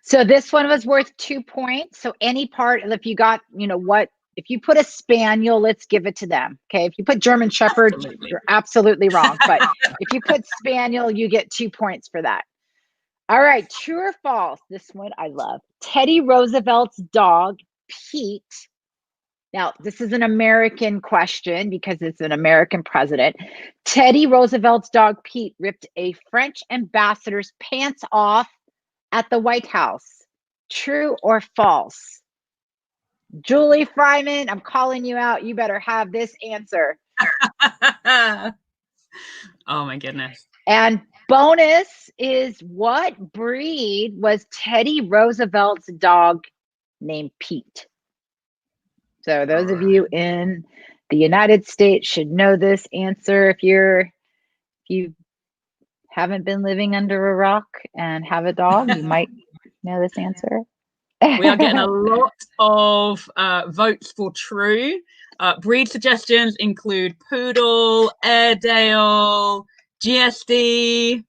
So this one was worth 2 points. So any part, if you got, what If you put a spaniel, let's give it to them. Okay. If you put German Shepherd, Absolutely. you're absolutely wrong. But if you put spaniel, you get 2 points for that. All right. True or false? This one I love. Teddy Roosevelt's dog, Pete. Now, this is an American question because it's an American president. Teddy Roosevelt's dog, Pete, ripped a French ambassador's pants off at the White House. True or false? Julie Fryman, I'm calling you out. You better have this answer. Oh my goodness. And bonus is, what breed was Teddy Roosevelt's dog named Pete? So those of you in the United States should know this answer. If you haven't been living under a rock and have a dog, you might know this answer. We are getting a lot of votes for true. Breed suggestions include Poodle, Airedale, GSD.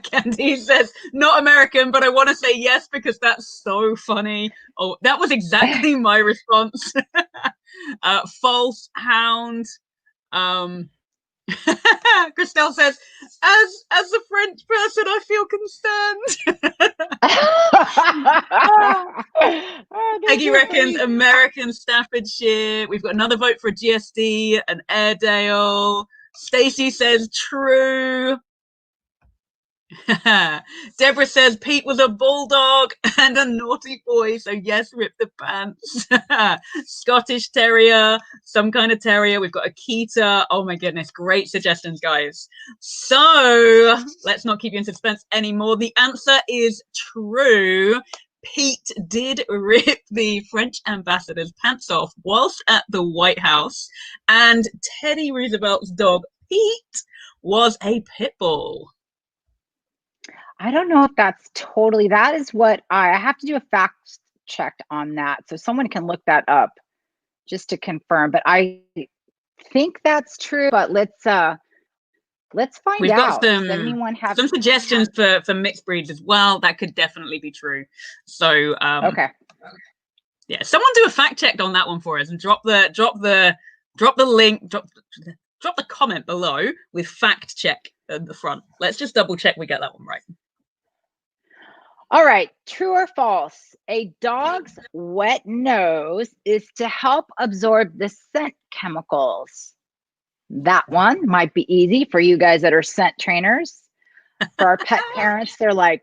Candy says, not American, but I want to say yes because that's so funny. Oh, that was exactly my response. False hound. Christelle says, as a French person, I feel concerned. Peggy reckons American Staffordshire. We've got another vote for GSD and Airedale. Stacy says true. Deborah says Pete was a bulldog and a naughty boy, so yes, rip the pants. Scottish Terrier, some kind of terrier. We've got Akita. Oh my goodness, great suggestions, guys. So let's not keep you in suspense anymore. The answer is true. Pete did rip the French ambassador's pants off whilst at the White House, and Teddy Roosevelt's dog Pete was a pit bull. I don't know if that's totally, that is what I have to do a fact check on that. So someone can look that up just to confirm, but I think that's true, but let's find We've out. got some suggestions for mixed breeds as well. That could definitely be true. So okay. Yeah, someone do a fact check on that one for us and drop the link, drop the comment below with fact check at the front. Let's just double check we get that one right. All right, true or false? A dog's wet nose is to help absorb the scent chemicals. That one might be easy for you guys that are scent trainers. For our pet parents, they're like,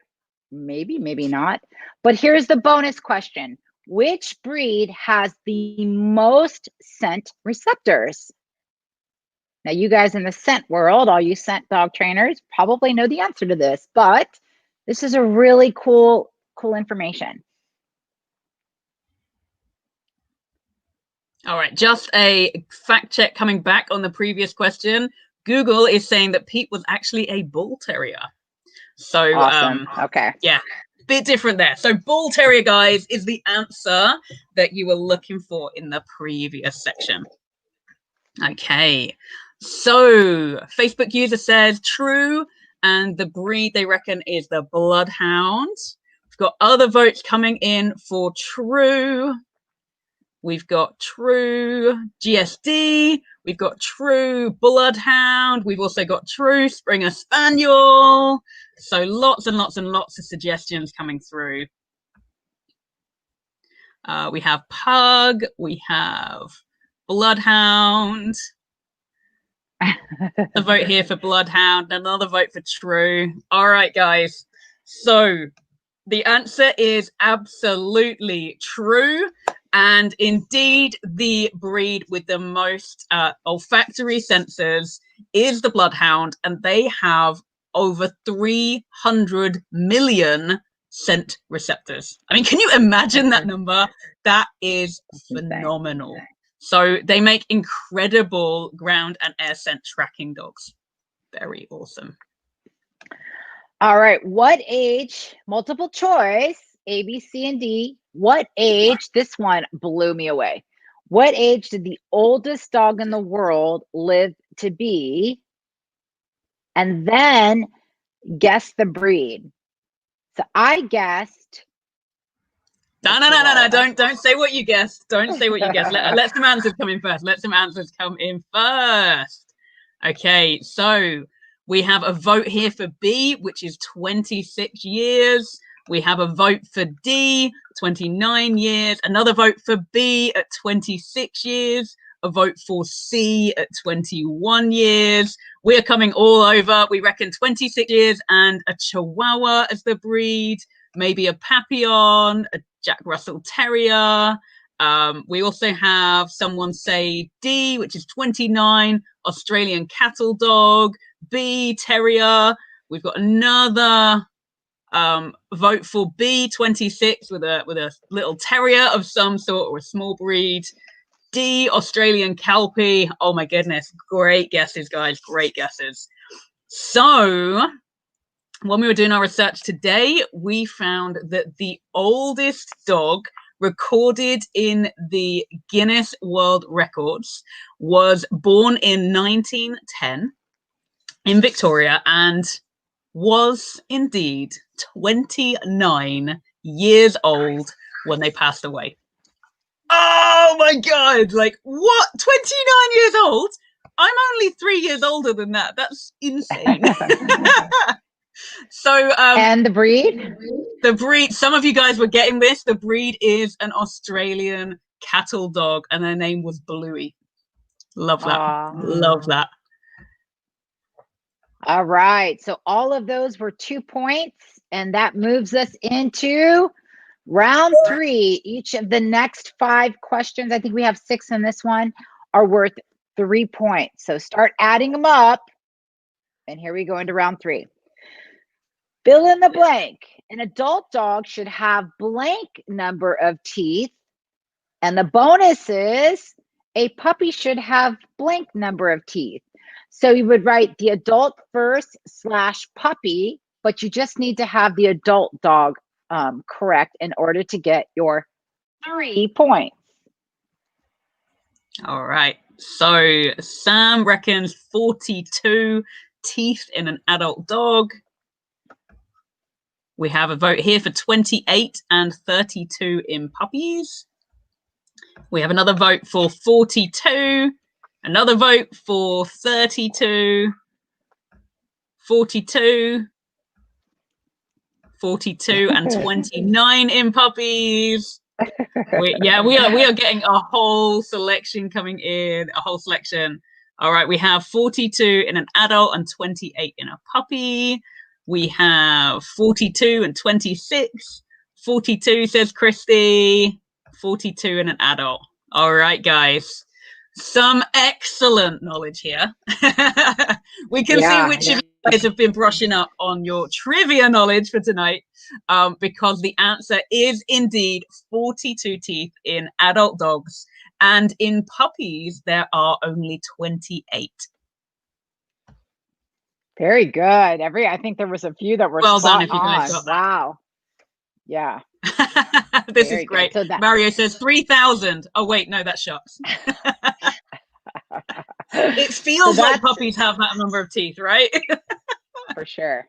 maybe, maybe not. But here's the bonus question. Which breed has the most scent receptors? Now, you guys in the scent world, all you scent dog trainers, probably know the answer to this, but this is a really cool information. All right, just a fact check coming back on the previous question. Google is saying that Pete was actually a bull terrier. So, awesome. Okay. Yeah, bit different there. So bull terrier, guys, is the answer that you were looking for in the previous section. Okay, so Facebook user says true, and the breed they reckon is the bloodhound. We've got other votes coming in for true. We've got true GSD. We've got true bloodhound. We've also got true Springer Spaniel. So lots and lots and lots of suggestions coming through. We have pug. We have bloodhound. A vote here for bloodhound. Another vote for true. All right, guys. So the answer is absolutely true. And indeed, the breed with the most olfactory sensors is the bloodhound, and they have over 300 million scent receptors. I mean, can you imagine that number? That is phenomenal. So they make incredible ground and air scent tracking dogs. Very awesome. All right. What age? Multiple choice, A, B, C, and D. What age? This one blew me away. What age did the oldest dog in the world live to be? And then guess the breed. So I guessed No. Don't say what you guessed. Don't say what you guessed. Let some answers come in first. Let some answers come in first. Okay, so we have a vote here for B, which is 26 years. We have a vote for D, 29 years. Another vote for B at 26 years. A vote for C at 21 years. We are coming all over. We reckon 26 years and a Chihuahua as the breed. Maybe a Papillon, a Jack Russell Terrier. We also have someone say D, which is 29, Australian Cattle Dog. B, Terrier. We've got another vote for B, 26, with a little terrier of some sort or a small breed. D, Australian Kelpie. Oh my goodness, great guesses, guys, great guesses. So when we were doing our research today, we found that the oldest dog recorded in the Guinness World Records was born in 1910 in Victoria and was indeed 29 years old when they passed away. Oh my God, like what? 29 years old? I'm only 3 years older than that. That's insane. So and the breed? The breed, some of you guys were getting this. The breed is an Australian cattle dog, and their name was Bluey. Love that. Aww. Love that. All right. So all of those were 2 points, and that moves us into round 3. Each of the next 5 questions, I think we have 6 in this one, are worth 3 points. So start adding them up. And here we go into round 3. Fill in the blank. An adult dog should have blank number of teeth. And the bonus is a puppy should have blank number of teeth. So you would write the adult first / puppy, but you just need to have the adult dog correct in order to get your 3 points. All right. So Sam reckons 42 teeth in an adult dog. We have a vote here for 28 and 32 in puppies. We have another vote for 42. Another vote for 32. 42. 42 and 29 in puppies. We are getting a whole selection coming in. A whole selection. All right, we have 42 in an adult and 28 in a puppy. We have 42 and 26. 42 says Christy. 42 in an adult. All right, guys. Some excellent knowledge here. We can see which of you guys have been brushing up on your trivia knowledge for tonight, because the answer is indeed 42 teeth in adult dogs, and in puppies there are only 28. Very good. I think there was a few that were well spot done if you guys got that. Wow. Yeah. This is great. So Mario says 3,000. Oh wait, no, that's sharks. It feels like puppies have that number of teeth, right? For sure.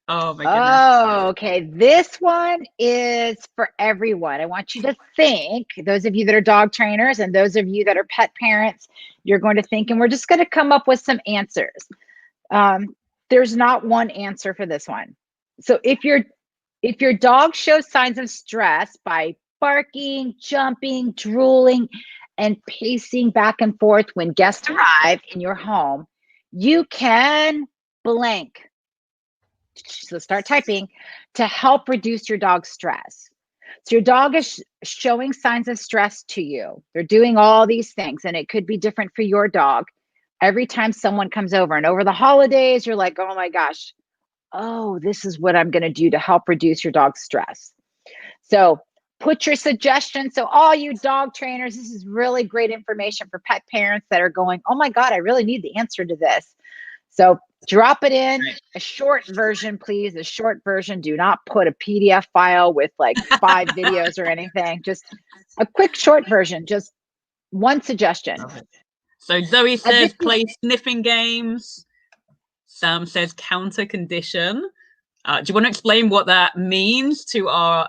Oh my goodness. Oh, okay. This one is for everyone. I want you to think, those of you that are dog trainers and those of you that are pet parents, you're going to think, and we're just going to come up with some answers. There's not one answer for this one. So if your dog shows signs of stress by barking, jumping, drooling, and pacing back and forth when guests arrive in your home, you can blank. So start typing to help reduce your dog's stress. So your dog is showing signs of stress to you. They're doing all these things, and it could be different for your dog. Every time someone comes over, and over the holidays, you're like, oh my gosh, oh, this is what I'm going to do to help reduce your dog's stress. So put your suggestions. So all you dog trainers, this is really great information for pet parents that are going, oh my God, I really need the answer to this. So drop it in a short version, please. A short version. Do not put a PDF file with like 5 videos or anything. Just a quick short version. Just one suggestion. So Zoe says play sniffing games. Sam says counter condition. Do you want to explain what that means to our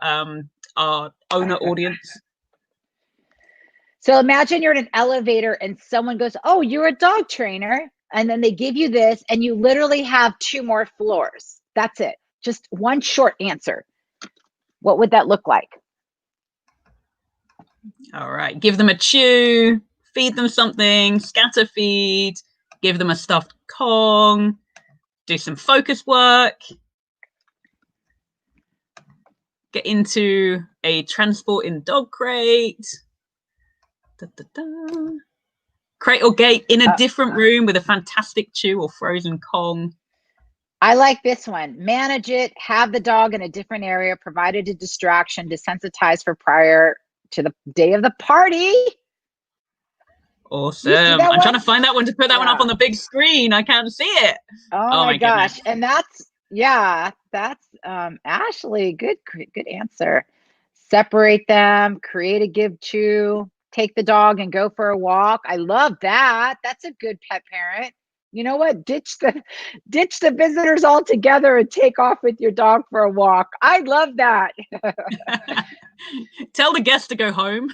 our owner audience? So imagine you're in an elevator and someone goes, oh, you're a dog trainer. And then they give you this and you literally have 2 more floors. That's it. Just one short answer. What would that look like? All right. Give them a chew, feed them something, scatter feed, give them a stuffed Kong, do some focus work, get into a transport in dog crate. Da, da, da. Crate or gate in a different room with a fantastic chew or frozen Kong. I like this one. Manage it, have the dog in a different area, provided a distraction, desensitize for prior to the day of the party. Awesome. I'm trying to find that one to put that one up on the big screen. I can't see it. Oh my gosh. Goodness. And that's Ashley. Good answer. Separate them, create a give chew, take the dog and go for a walk. I love that. That's a good pet parent. You know what? Ditch the visitors altogether and take off with your dog for a walk. I love that. Tell the guests to go home.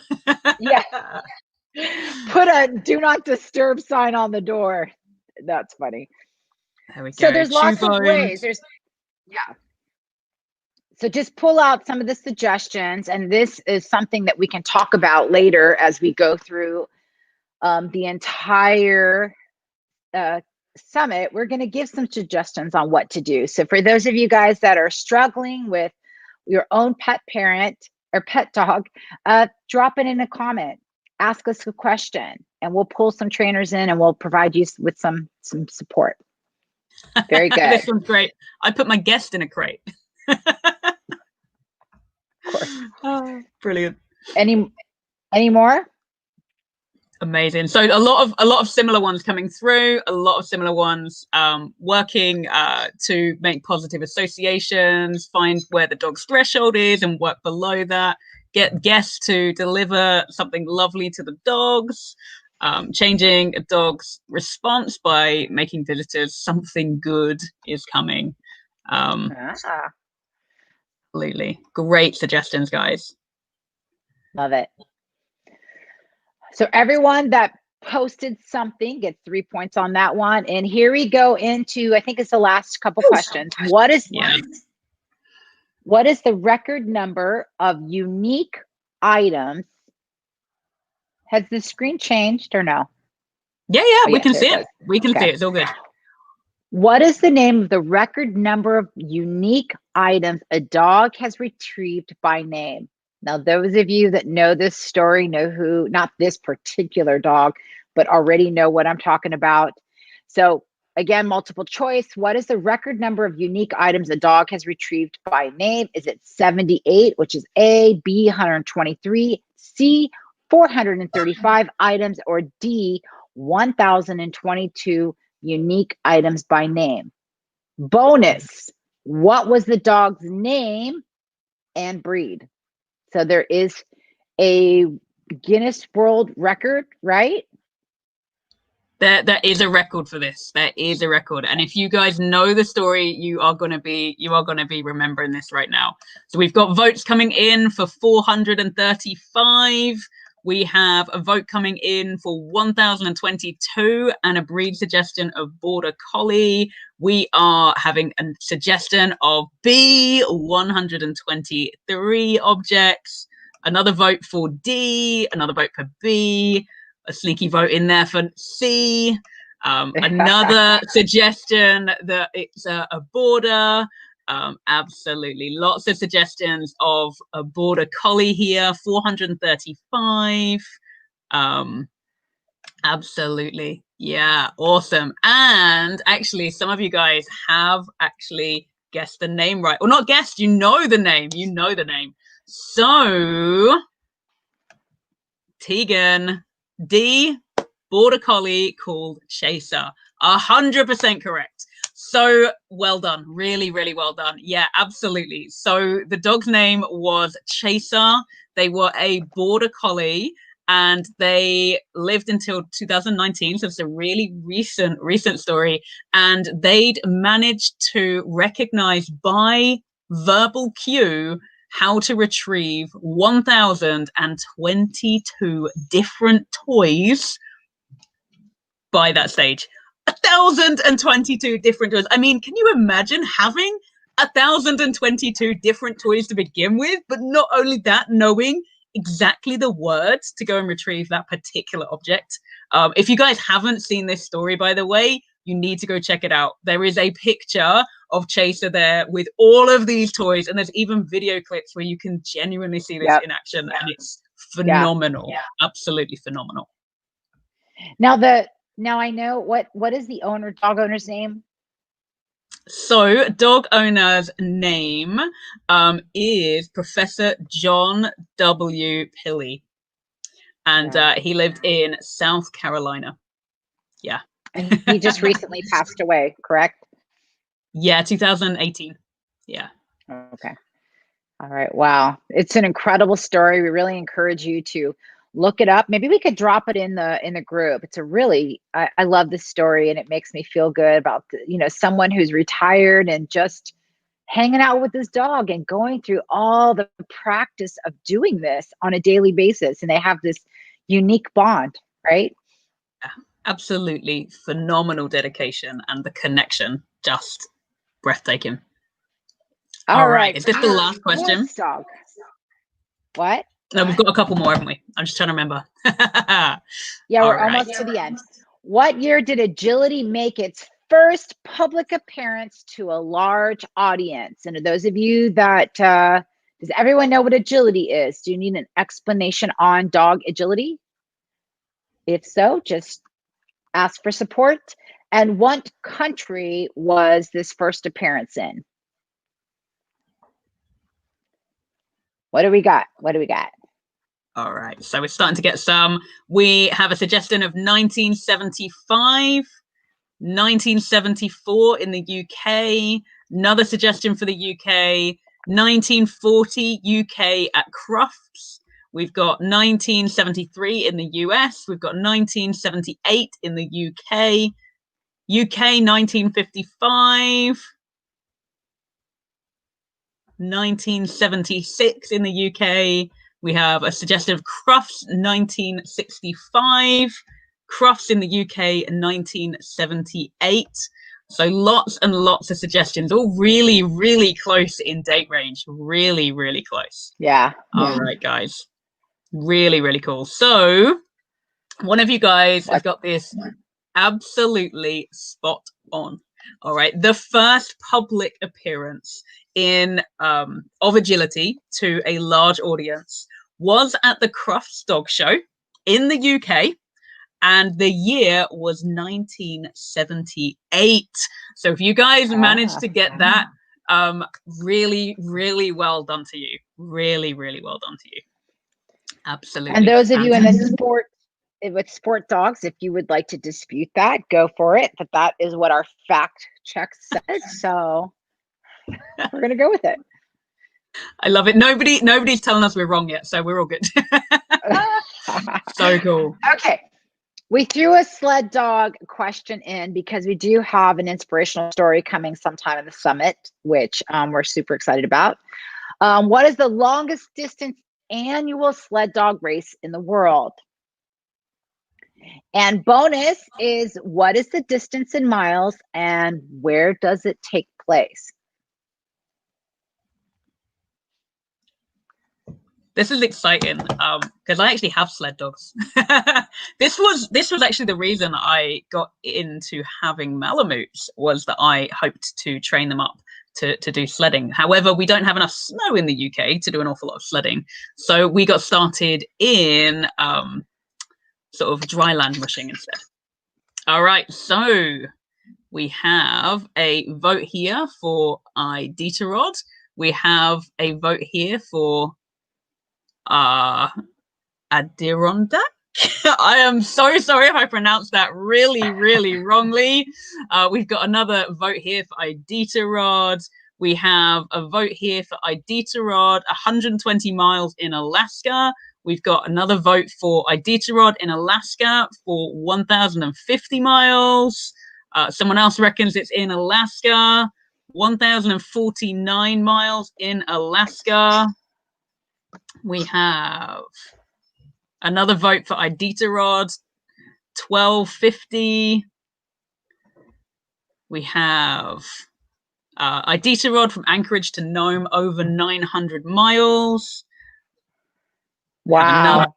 Yeah. Put a do not disturb sign on the door. That's funny. There we go. So there's lots of ways. So just pull out some of the suggestions, and this is something that we can talk about later as we go through the entire summit. We're going to give some suggestions on what to do. So for those of you guys that are struggling with your own pet parent or pet dog, drop it in a comment. Ask us a question, and we'll pull some trainers in, and we'll provide you with some support. Very good. This one's great. I put my guest in a crate. Of course. Oh, brilliant. Any more? Amazing. So a lot of similar ones coming through, a lot of similar ones working to make positive associations, find where the dog's threshold is and work below that, get guests to deliver something lovely to the dogs, changing a dog's response by making visitors something good is coming. Absolutely. Great suggestions, guys. Love it. So everyone that posted something gets 3 points on that one. And here we go into, I think it's the last couple questions. What is the record number of unique items? Has the screen changed or no? Yeah, we can see it. We can see it. It's all good. What is the name of the record number of unique items a dog has retrieved by name? Now, those of you that know this story know who, not this particular dog, but already know what I'm talking about. So again, multiple choice. What is the record number of unique items a dog has retrieved by name? Is it 78, which is A, B, 123, C, 435 items, or D, 1,022 unique items by name? Bonus, what was the dog's name and breed? So there is a Guinness World Record, right? There is a record for this. There is a record, and if you guys know the story, you are gonna be remembering this right now. So we've got votes coming in for 435. We have a vote coming in for 1,022 and a breed suggestion of Border Collie. We are having a suggestion of B, 123 objects. Another vote for D, another vote for B, a sneaky vote in there for C. Another suggestion that it's a border. Absolutely. Lots of suggestions of a Border Collie here, 435. Absolutely. Yeah, awesome. And actually, some of you guys have actually guessed the name right. Or not guessed, you know the name. You know the name. So, Tegan, D, Border Collie called Chaser. 100% correct. So well done. Really, really well done. Yeah, absolutely. So the dog's name was Chaser. They were a Border Collie and they lived until 2019. So it's a really recent story. And they'd managed to recognize by verbal cue how to retrieve 1,022 different toys by that stage. 1,022 different toys. I mean, can you imagine having 1,022 different toys to begin with? But not only that, knowing exactly the words to go and retrieve that particular object. If you guys haven't seen this story, by the way, you need to go check it out. There is a picture of Chaser there with all of these toys, and there's even video clips where you can genuinely see this in action, and it's phenomenal. Absolutely phenomenal. Now I know what is the dog owner's name? So dog owner's name is Professor John W. Pilley, and he lived in South Carolina. Yeah. And he just recently passed away, correct? Yeah, 2018. Yeah. Okay. All right. Wow. It's an incredible story. We really encourage you to look it up. Maybe we could drop it in the group. It's a really, I love this story, and it makes me feel good about someone who's retired and just hanging out with his dog and going through all the practice of doing this on a daily basis. And they have this unique bond, right? Yeah, absolutely phenomenal dedication, and the connection just breathtaking. All right. Is this the last question? Dog. What? No, we've got a couple more, haven't we? I'm just trying to remember. Yeah, we're almost to the end. What year did Agility make its first public appearance to a large audience? And to those of you that, does everyone know what agility is? Do you need an explanation on dog agility? If so, just ask for support. And what country was this first appearance in? What do we got? All right, so we're starting to get some. We have a suggestion of 1975, 1974 in the UK, another suggestion for the UK, 1940 UK at Crufts. We've got 1973 in the US. We've got 1978 in the UK, UK 1955, 1976 in the UK. We have a suggestion of Crufts 1965, Crufts in the UK 1978. So lots and lots of suggestions, all really, really close in date range. Really, really close. Yeah. All right, guys. Really, really cool. So one of you guys has got this absolutely spot on. All right. The first public appearance of agility to a large audience was at the Crufts Dog Show in the UK, and the year was 1978. So if you guys managed to get that, really, really well done to you. Really, really well done to you. Absolutely. And those of you in the sport with sport dogs, if you would like to dispute that, go for it. But that is what our fact check says. So we're gonna go with it. I love it. Nobody's telling us we're wrong yet, so we're all good. So cool. Okay. We threw a sled dog question in because we do have an inspirational story coming sometime in the summit, which we're super excited about. What is the longest distance annual sled dog race in the world? And bonus is, what is the distance in miles and where does it take place? This is exciting because I actually have sled dogs. This was actually the reason I got into having Malamutes, was that I hoped to train them up to do sledding. However, we don't have enough snow in the UK to do an awful lot of sledding. So we got started in sort of dry land mushing instead. All right, so we have a vote here for Iditarod. We have a vote here for Adirondack. I am so sorry if I pronounced that really, really wrongly. We've got another vote here for Iditarod. We have a vote here for Iditarod, 120 miles in Alaska. We've got another vote for Iditarod in Alaska for 1,050 miles. Someone else reckons it's in Alaska, 1,049 miles in Alaska. We have another vote for Iditarod, 1250. We have Iditarod from Anchorage to Nome, over 900 miles. Wow. We have another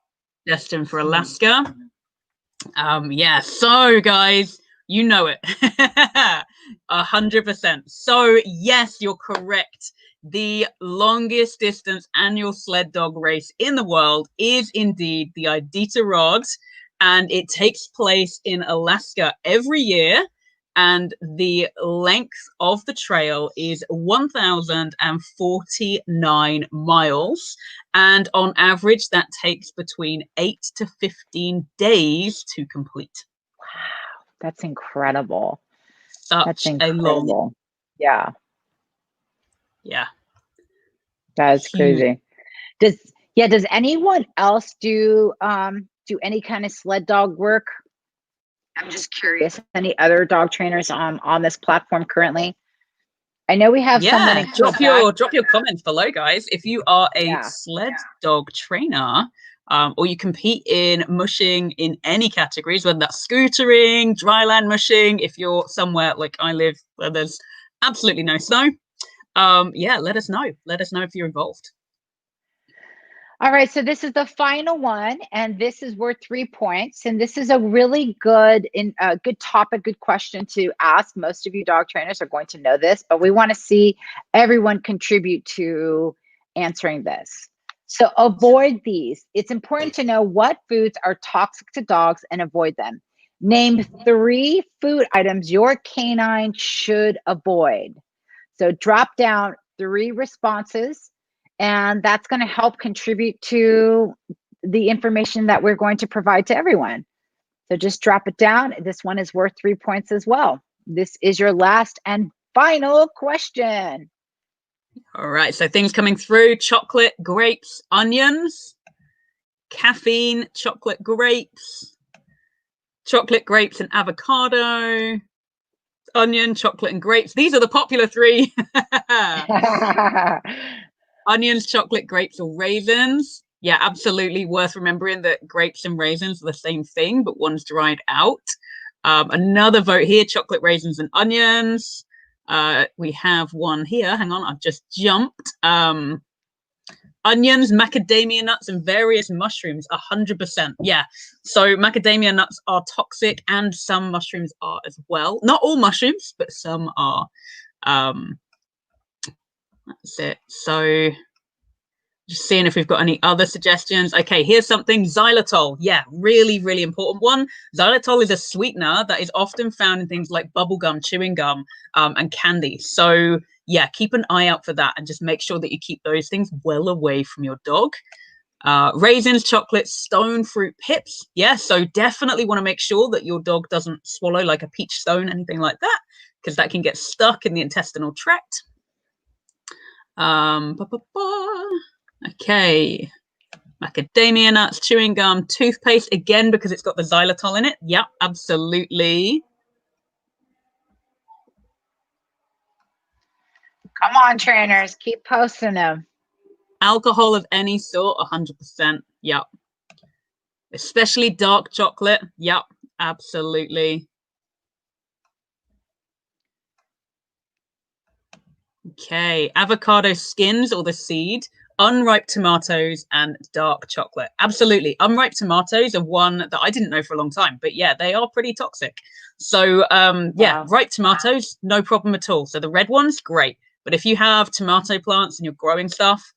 suggestion for Alaska. Yeah, so guys, you know it. 100%. So yes, you're correct. The longest distance annual sled dog race in the world is indeed the Iditarod, and it takes place in Alaska every year. And the length of the trail is 1,049 miles. And on average, that takes between 8 to 15 days to complete. Wow, that's incredible. Such a long. Yeah. Yeah. That's crazy. Does anyone else do any kind of sled dog work? I'm just curious. Any other dog trainers on this platform currently? I know we have someone in drop your comments below, guys. If you are a sled dog trainer, or you compete in mushing in any categories, whether that's scootering, dryland mushing, if you're somewhere like I live where there's absolutely no snow, let us know. Let us know if you're involved. All right, so this is the final one, and this is worth 3 points. And this is a really good topic, good question to ask. Most of you dog trainers are going to know this, but we want to see everyone contribute to answering this. So avoid these. It's important to know what foods are toxic to dogs and avoid them. Name 3 food items your canine should avoid. So drop down 3 responses, and that's going to help contribute to the information that we're going to provide to everyone. So just drop it down. This one is worth 3 points as well. This is your last and final question. All right, so things coming through: chocolate, grapes, onions, caffeine, chocolate, grapes and avocado, onion, chocolate, and grapes. These are the popular 3. Onions, chocolate, grapes, or raisins. Yeah, absolutely worth remembering that grapes and raisins are the same thing, but one's dried out. Another vote here: chocolate, raisins, and onions. We have one here. Hang on, I've just jumped. Onions, macadamia nuts, and various mushrooms. 100%. Yeah. So macadamia nuts are toxic, and some mushrooms are as well. Not all mushrooms, but some are. That's it. So just seeing if we've got any other suggestions. Okay, here's something: xylitol. Yeah, really, really important one. Xylitol is a sweetener that is often found in things like bubble gum, chewing gum, and candy. So yeah, keep an eye out for that, and just make sure that you keep those things well away from your dog. Raisins, chocolate, stone fruit pips. Yeah, so definitely want to make sure that your dog doesn't swallow like a peach stone, anything like that, because that can get stuck in the intestinal tract. Okay, macadamia nuts, chewing gum, toothpaste, again because it's got the xylitol in it. Yep, absolutely. Come on, trainers, keep posting them. Alcohol of any sort, 100%. Yep. Especially dark chocolate. Yep, absolutely. Okay, avocado skins or the seed, unripe tomatoes, and dark chocolate. Absolutely. Unripe tomatoes are one that I didn't know for a long time, but yeah, they are pretty toxic. So yeah, ripe tomatoes, no problem at all. So the red ones, great. But if you have tomato plants and you're growing stuff,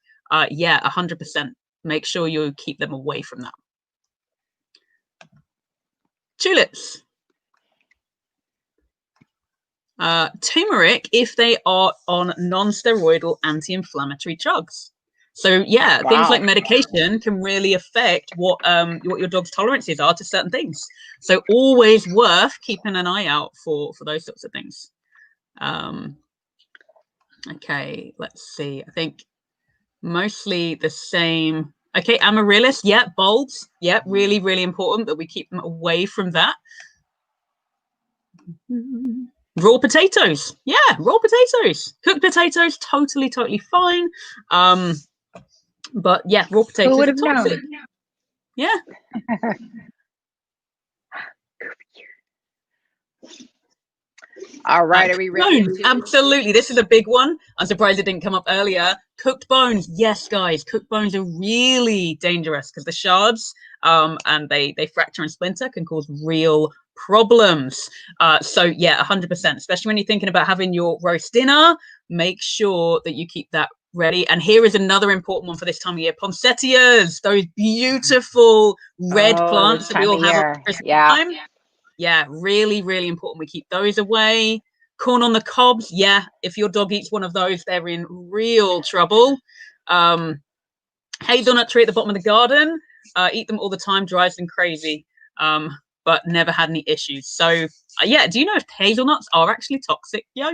yeah, 100%. Make sure you keep them away from that. Tulips. Turmeric if they are on non-steroidal anti-inflammatory drugs. So yeah, things like medication can really affect what your dog's tolerances are to certain things. So always worth keeping an eye out for those sorts of things. Okay, let's see. I think mostly the same. Okay, amaryllis, yeah, bulbs, yeah, really, really important that we keep them away from that. Raw potatoes, yeah, raw potatoes. Cooked potatoes, totally fine. But yeah, raw Who potatoes would are have toxic. known? Yeah. All right, are we ready? Bones, absolutely. This is a big one. I'm surprised it didn't come up earlier. Cooked bones, yes, guys. Cooked bones are really dangerous because the shards and they fracture and splinter can cause real problems. So yeah, 100%. Especially when you're thinking about having your roast dinner, make sure that you keep that ready. And here is another important one for this time of year: poinsettias, those beautiful red plants that we all have at Christmas time. Yeah, really, really important. We keep those away. Corn on the cobs. Yeah, if your dog eats one of those, they're in real trouble. Hazelnut tree at the bottom of the garden. Eat them all the time, drives them crazy. But never had any issues. So yeah, do you know if hazelnuts are actually toxic, Yo?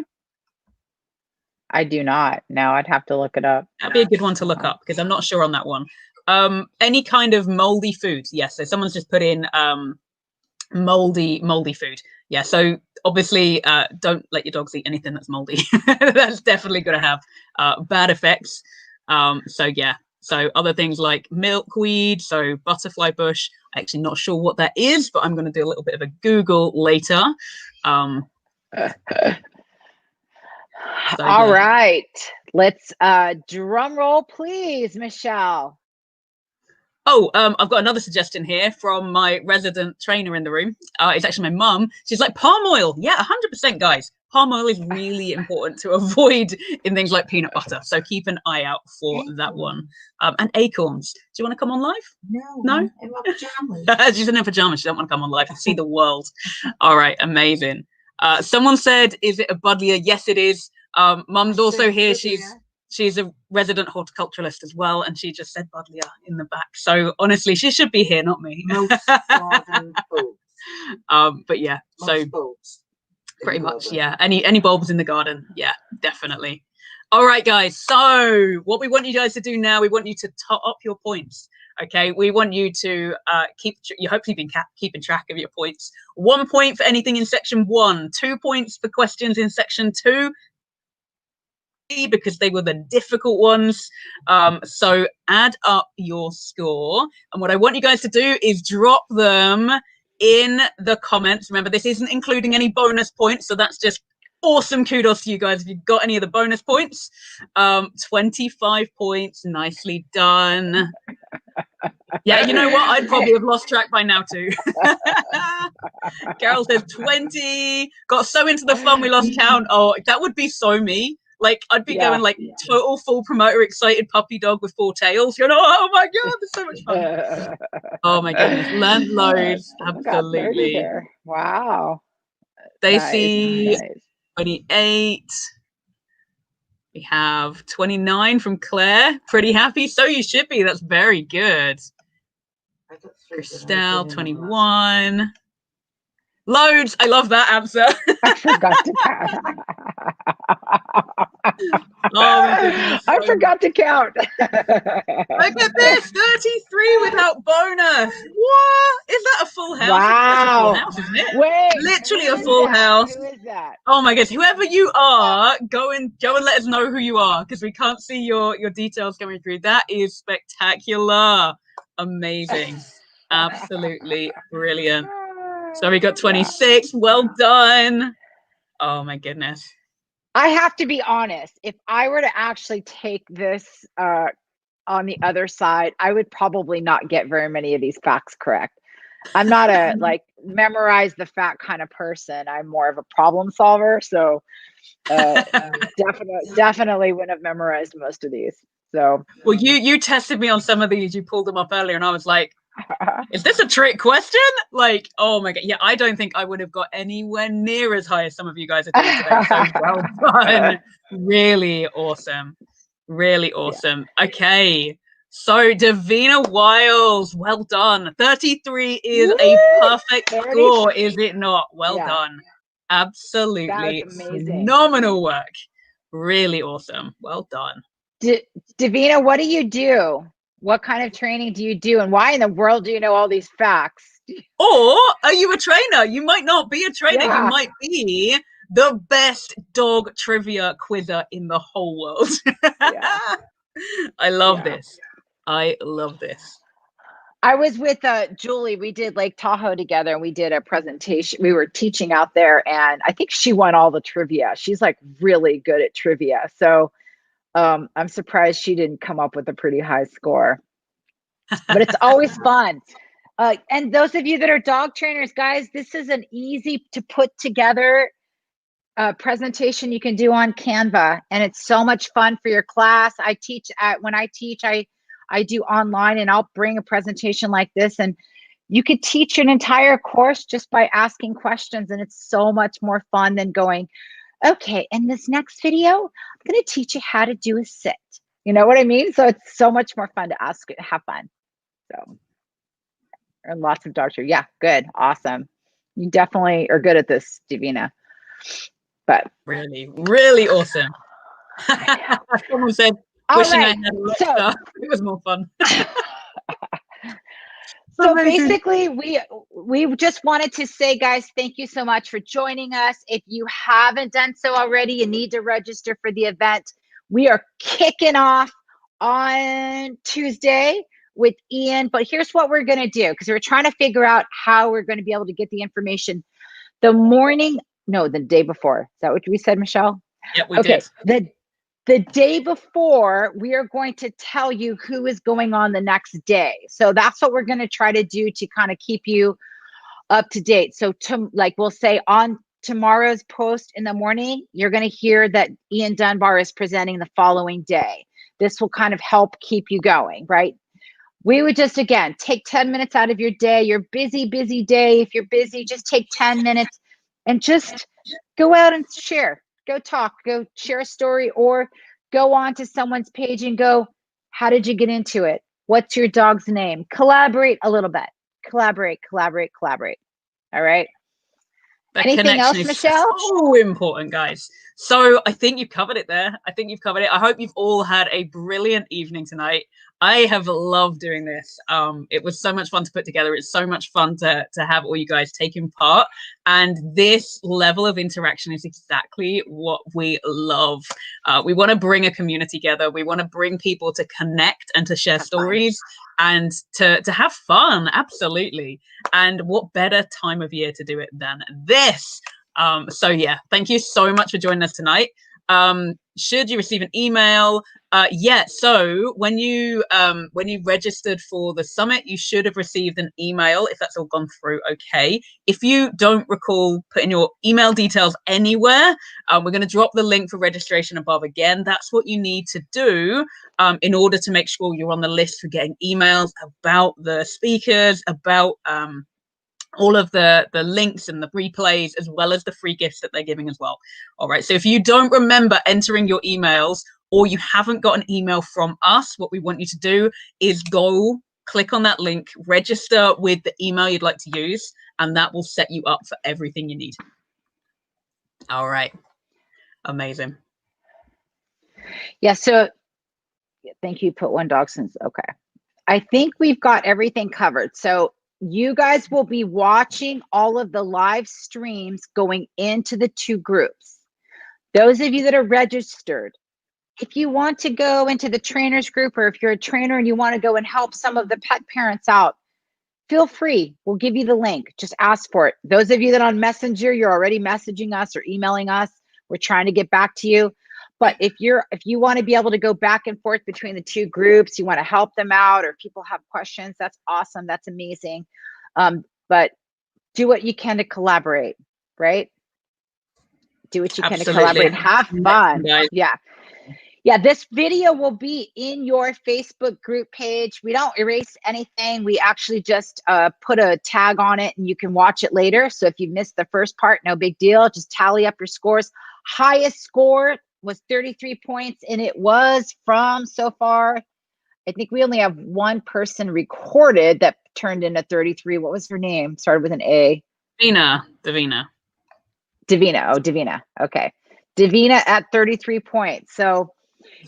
I do not. No, I'd have to look it up. That'd be a good one to look up because I'm not sure on that one. Any kind of moldy foods. Yes, so someone's just put in moldy food. Yeah, so obviously don't let your dogs eat anything that's moldy. That's definitely going to have bad effects. So yeah, so other things like milkweed, so butterfly bush. Actually not sure what that is, but I'm going to do a little bit of a Google later. So, all right, let's drum roll please, Michelle. Oh, I've got another suggestion here from my resident trainer in the room. It's actually my mum. She's like, palm oil. Yeah, 100%, guys. Palm oil is really important to avoid in things like peanut butter. So keep an eye out for that one. And acorns. Do you want to come on live? No? In my pajamas. She's in her pajamas. She doesn't want to come on live and see the world. All right, amazing. Someone said, is it a buddleia? Yes, it is. Mum's also here. She's a resident horticulturalist as well, and she just said buddleia in the back. So honestly, she should be here, not me. But yeah, so pretty much, yeah. Any bulbs in the garden? Yeah, definitely. All right, guys. So what we want you guys to do now, we want you to top up your points. Okay, we want you to you hopefully been keeping track of your points. 1 point for anything in section 1, 2 points for questions in section 2. Because they were the difficult ones. So add up your score. And what I want you guys to do is drop them in the comments. Remember, this isn't including any bonus points. So that's just awesome. Kudos to you guys if you've got any of the bonus points. 25 points. Nicely done. Yeah, you know what? I'd probably have lost track by now too. Carol says 20. Got so into the fun we lost count. Oh, that would be so me. Like, I'd be going like total full promoter, excited puppy dog with 4 tails. You know, oh my God, it's so much fun. Oh my goodness. Learned loads. Absolutely. Wow. Stacy, nice. 28. We have 29 from Claire. Pretty happy. So you should be. That's very good. Christelle, 21. Loads. I love that answer. I forgot to count. Oh my goodness. I forgot to count. Look at this, 33 without bonus. What? Is that a full house? Wow. That's a full house, isn't it? Wait, literally a full house. Who is that? Oh my goodness. Whoever you are, go and let us know who you are because we can't see your details coming through. That is spectacular. Amazing. Absolutely brilliant. So we got 26. Well done. Oh my goodness. I have to be honest. If I were to actually take this on the other side, I would probably not get very many of these facts correct. I'm not a like memorize the fact kind of person. I'm more of a problem solver. So definitely wouldn't have memorized most of these. So well, you tested me on some of these. You pulled them up earlier, and I was like, is this a trick question? Like, oh my God. Yeah, I don't think I would have got anywhere near as high as some of you guys are doing today. So well done. Really awesome. Really awesome. Yeah. Okay. So Davina Wiles, well done. 33 is a perfect score, is it not? Well done. Absolutely phenomenal work. Really awesome. Well done. Davina, what do you do? What kind of training do you do? And why in the world do you know all these facts? Or are you a trainer? You might not be a trainer. Yeah. You might be the best dog trivia quizzer in the whole world. Yeah. I love this. I love this. I was with Julie. We did Lake Tahoe together, and we did a presentation. We were teaching out there, and I think she won all the trivia. She's like really good at trivia. So I'm surprised she didn't come up with a pretty high score. But it's always fun. And those of you that are dog trainers, guys, this is an easy to put together presentation you can do on Canva, and it's so much fun for your class. When I teach, I do online, and I'll bring a presentation like this, and you could teach an entire course just by asking questions, and it's so much more fun than going, okay, in this next video, I'm going to teach you how to do a sit. You know what I mean? So it's so much more fun to have fun. So, and lots of dog training. Yeah, good, awesome. You definitely are good at this, Davina. But really, really awesome. Someone said, wishing I had Alexa. It was more fun. So basically, we just wanted to say, guys, thank you so much for joining us. If you haven't done so already, you need to register for the event. We are kicking off on Tuesday with Ian, but here's what we're going to do, because we're trying to figure out how we're going to be able to get the information the day before. Is that what we said, Michelle? Yeah, we did. The day before, we are going to tell you who is going on the next day. So that's what we're going to try to do to kind of keep you up to date. So we'll say on tomorrow's post in the morning, you're going to hear that Ian Dunbar is presenting the following day. This will kind of help keep you going, right? We would just, again, take 10 minutes out of your day, your busy day. If you're busy, just take 10 minutes and just go out and share. Go talk, go share a story, or go on to someone's page and go, how did you get into it? What's your dog's name? Collaborate a little bit. Collaborate. All right. That Anything else, Michelle? So important, guys. So I think you've covered it there. I hope you've all had a brilliant evening tonight. I have loved doing this. It was so much fun to put together. It's so much fun to have all you guys taking part. And this level of interaction is exactly what we love. We want to bring a community together. We want to bring people to connect and to share stories and to have fun. Absolutely. And what better time of year to do it than this? So yeah, thank you so much for joining us tonight. Should you receive an email? So when you registered for the summit, you should have received an email if that's all gone through okay. If you don't recall putting your email details anywhere, we're going to drop the link for registration above again. That's what you need to do in order to make sure you're on the list for getting emails about the speakers, about all of the links and the replays, as well as the free gifts that they're giving as well. All right. So if you don't remember entering your emails, or you haven't got an email from us, what we want you to do is go click on that link, register with the email you'd like to use, and that will set you up for everything you need. All right. Amazing. Yeah. So thank you. Put one dog since. Okay. I think we've got everything covered. So you guys will be watching all of the live streams going into the two groups. Those of you that are registered, if you want to go into the trainers group, or if you're a trainer and you want to go and help some of the pet parents out, feel free. We'll give you the link. Just ask for it. Those of you that on Messenger, you're already messaging us or emailing us. We're trying to get back to you. But if you want to be able to go back and forth between the two groups, you want to help them out, or people have questions, that's awesome. That's amazing. But do what you can to collaborate, right? Do what you can to collaborate. Have fun. Yeah, this video will be in your Facebook group page. We don't erase anything. We actually just put a tag on it, and you can watch it later. So if you missed the first part, no big deal. Just tally up your scores. Highest score was 33 points, and it was from, so far, I think we only have one person recorded that turned in a 33. What was her name? Started with an A. Davina. Oh, Davina. Okay. Davina at 33 points. So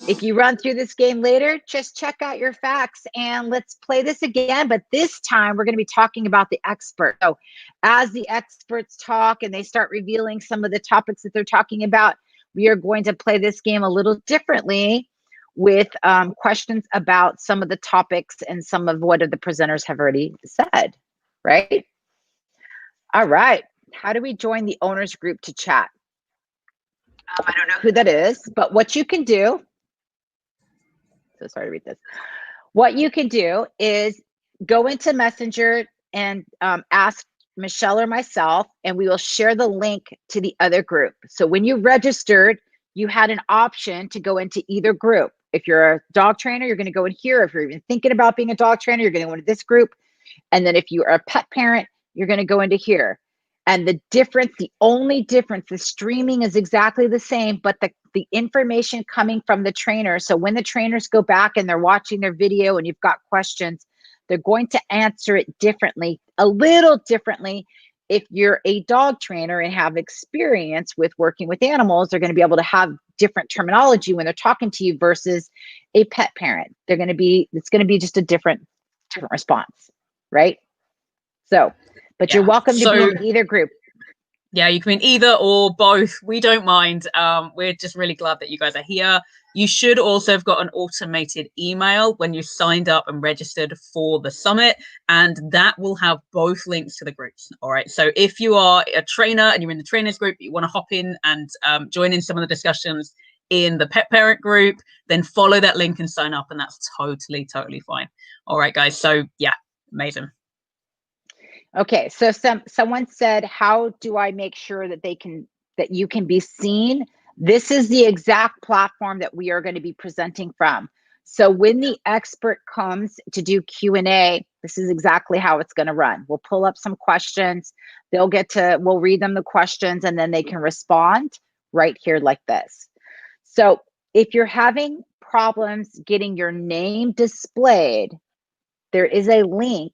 if you run through this game later, just check out your facts and let's play this again. But this time we're going to be talking about the expert. So as the experts talk and they start revealing some of the topics that they're talking about, we are going to play this game a little differently. with questions about some of the topics and some of what the presenters have already said, right? All right. How do we join the owners group to chat? I don't know who that is, but what you can do, so sorry to read this. What you can do is go into Messenger and ask Michelle or myself, and we will share the link to the other group. So when you registered, you had an option to go into either group. If you're a dog trainer, you're going to go in here. If you're even thinking about being a dog trainer, you're going to go into this group. And then if you are a pet parent, you're going to go into here. And the difference, the only difference, the streaming is exactly the same, but the information coming from the trainer. So when the trainers go back and they're watching their video and you've got questions, they're going to answer it differently, a little differently. If you're a dog trainer and have experience with working with animals, they're going to be able to have different terminology when they're talking to you versus a pet parent. It's going to be just a different response, right? So, but you're welcome to be in either group. Yeah, you can be in either or both. We don't mind. We're just really glad that you guys are here. You should also have got an automated email when you signed up and registered for the summit, and that will have both links to the groups. All right. So if you are a trainer and you're in the trainers group, you want to hop in and join in some of the discussions in the pet parent group, then follow that link and sign up, and that's totally fine. All right, guys. So yeah, amazing. Okay, so someone said, how do I make sure that you can be seen? This is the exact platform that we are going to be presenting from. So when the expert comes to do Q&A, this is exactly how it's going to run. We'll pull up some questions. We'll read them the questions, and then they can respond right here like this. So if you're having problems getting your name displayed, there is a link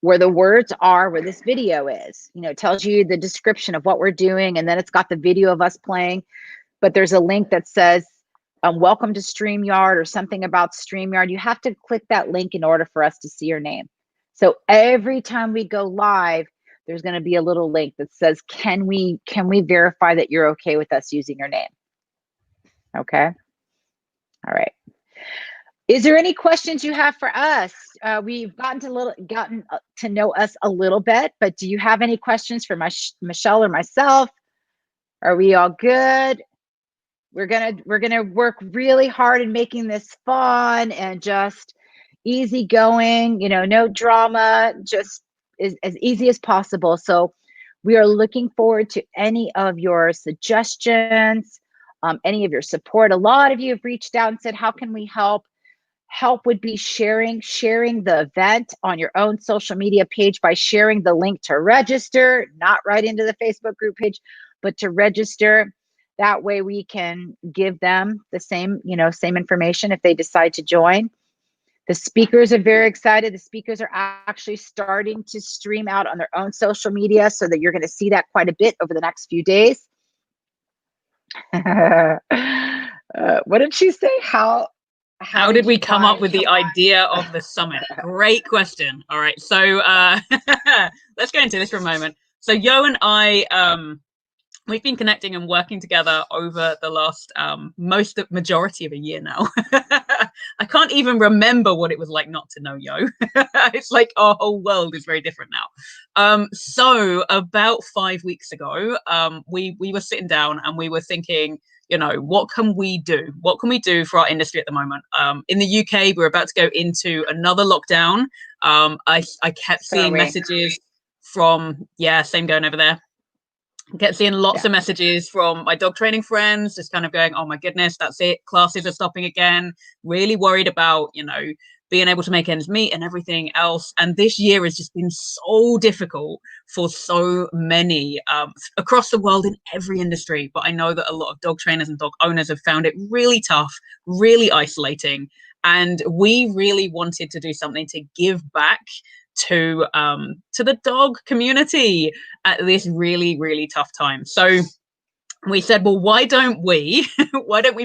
where the words are, where this video is. It tells you the description of what we're doing, and then it's got the video of us playing. But there's a link that says, welcome to StreamYard, or something about StreamYard. You have to click that link in order for us to see your name. So every time we go live, there's going to be a little link that says, can we verify that you're okay with us using your name? Okay. All right. Is there any questions you have for us? We've gotten to know us a little bit, but do you have any questions for Michelle or myself? Are we all good? We're gonna work really hard in making this fun and just easygoing. No drama, just as easy as possible. So we are looking forward to any of your suggestions, any of your support. A lot of you have reached out and said, how can we help? Help would be sharing the event on your own social media page by sharing the link to register, not right into the Facebook group page, but to register. That way we can give them the same information if they decide to join. The speakers are very excited. The speakers are actually starting to stream out on their own social media, so that you're going to see that quite a bit over the next few days. What did she say? How did we come up with the idea of the summit? Great question. All right, so let's go into this for a moment. So Yo and I, we've been connecting and working together over the last majority of a year now. I can't even remember what it was like not to know Yo. It's like our whole world is very different now. So about 5 weeks ago, we were sitting down and we were thinking, what can we do? What can we do for our industry at the moment? In the UK, we're about to go into another lockdown. I kept seeing messages from, same going over there. Kept seeing lots of messages from my dog training friends, just kind of going, oh my goodness, that's it. Classes are stopping again. Really worried about, being able to make ends meet and everything else. And this year has just been so difficult for so many across the world in every industry. But I know that a lot of dog trainers and dog owners have found it really tough, really isolating. And we really wanted to do something to give back to the dog community at this really tough time. So we said, well, why don't we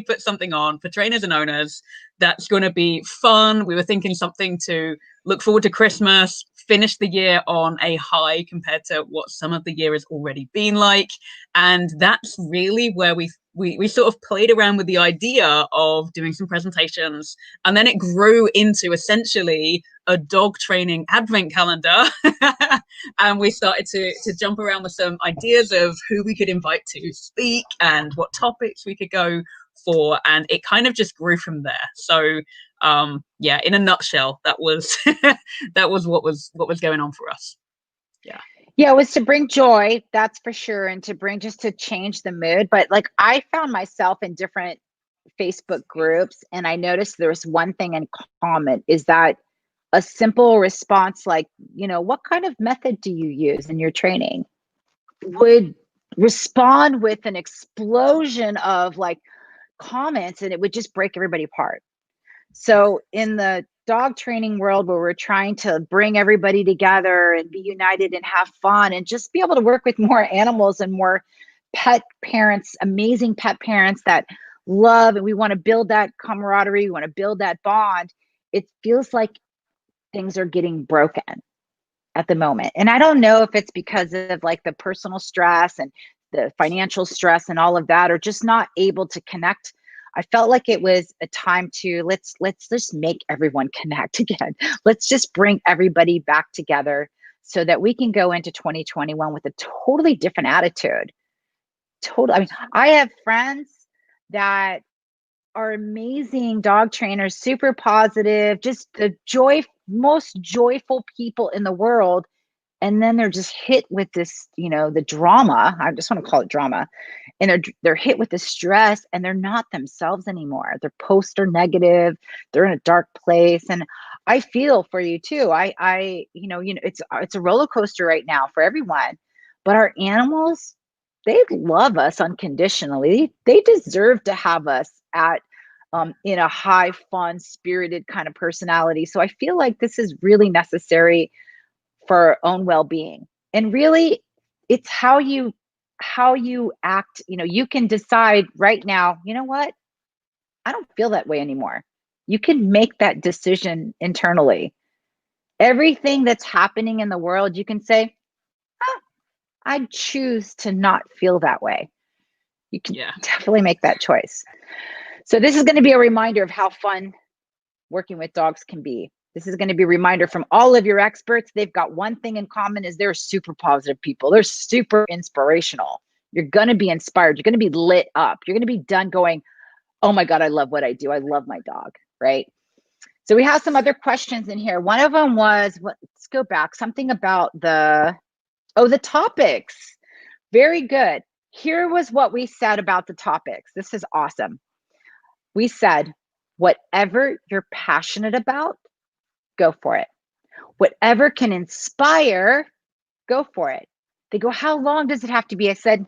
put something on for trainers and owners that's going to be fun? We were thinking something to look forward to Christmas, finish the year on a high compared to what some of the year has already been like. And that's really where we we sort of played around with the idea of doing some presentations, and then it grew into essentially a dog training advent calendar. And we started to jump around with some ideas of who we could invite to speak and what topics we could go for, and it kind of just grew from there. So yeah, in a nutshell, that was that was what was going on for us. Yeah, it was to bring joy, that's for sure, and to bring, just to change the mood. But like, I found myself in different Facebook groups, and I noticed there was one thing in common, is that a simple response like, you know, what kind of method do you use in your training, would respond with an explosion of like comments, and it would just break everybody apart. So in the dog training world, where we're trying to bring everybody together and be united and have fun and just be able to work with more animals and more pet parents, amazing pet parents that love, and we want to build that camaraderie, we want to build that bond, it feels like things are getting broken at the moment. And I don't know if it's because of like the personal stress and the financial stress and all of that, or just not able to connect. I felt like it was a time to let's just make everyone connect again. Let's just bring everybody back together so that we can go into 2021 with a totally different attitude. I mean, I have friends that are amazing dog trainers, super positive, just the most joyful people in the world. And then they're just hit with this, you know, the drama. I just want to call it drama. And they're hit with the stress, and they're not themselves anymore. Their posts are negative. They're in a dark place. And I feel for you too. You know, it's a roller coaster right now for everyone. But our animals, they love us unconditionally. They deserve to have us at in a high, fun, spirited kind of personality. So I feel like this is really necessary for our own well-being. And really, it's how you act. You know, you can decide right now, you know what, I don't feel that way anymore. You can make that decision internally. Everything that's happening in the world, you can say, I choose to not feel that way. You can definitely make that choice. So this is going to be a reminder of how fun working with dogs can be. This is going to be a reminder from all of your experts. They've got one thing in common, is they're super positive people. They're super inspirational. You're going to be inspired. You're going to be lit up. You're going to be done going, oh my God, I love what I do. I love my dog, right? So we have some other questions in here. One of them was, let's go back, something about the topics. Very good. Here was what we said about the topics. This is awesome. We said, whatever you're passionate about, go for it. Whatever can inspire, go for it. They go, how long does it have to be? I said,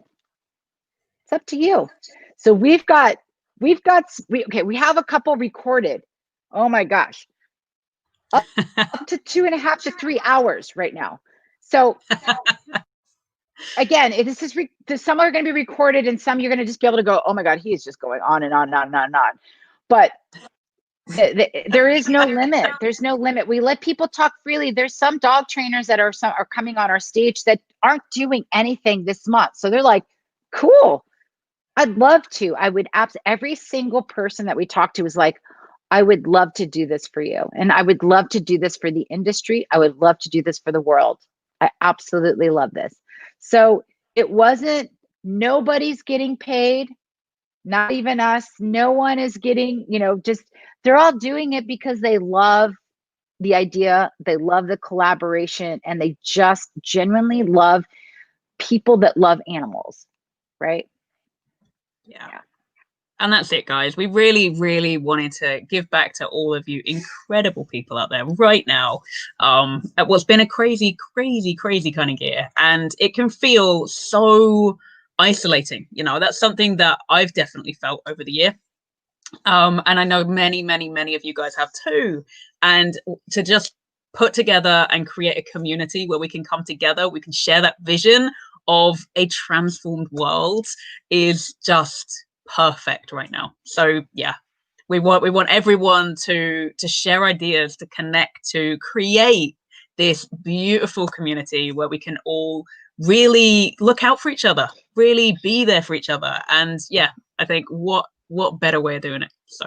it's up to you. So we have a couple recorded. Oh my gosh. Up to 2.5 to 3 hours right now. So again, some are going to be recorded, and some you're going to just be able to go, oh my God, he is just going on and on and on and on and on. But there is no limit. There's no limit. We let people talk freely. There's some dog trainers that are coming on our stage that aren't doing anything this month. So they're like, cool, I'd love to. I would every single person that we talked to was like, I would love to do this for you. And I would love to do this for the industry. I would love to do this for the world. I absolutely love this. So it wasn't, nobody's getting paid, not even us. No one is getting, just, they're all doing it because they love the idea. They love the collaboration, and they just genuinely love people that love animals. Right? Yeah. And that's it, guys. We really, really wanted to give back to all of you incredible people out there right now. At what's been a crazy, crazy, crazy kind of year. And it can feel so isolating. That's something that I've definitely felt over the year. And I know many, many, many of you guys have too. And to just put together and create a community where we can come together, we can share that vision of a transformed world is just perfect right now. So yeah, we want everyone to share ideas, to connect, to create this beautiful community where we can all really look out for each other, really be there for each other. And yeah, I think what better way of doing it? So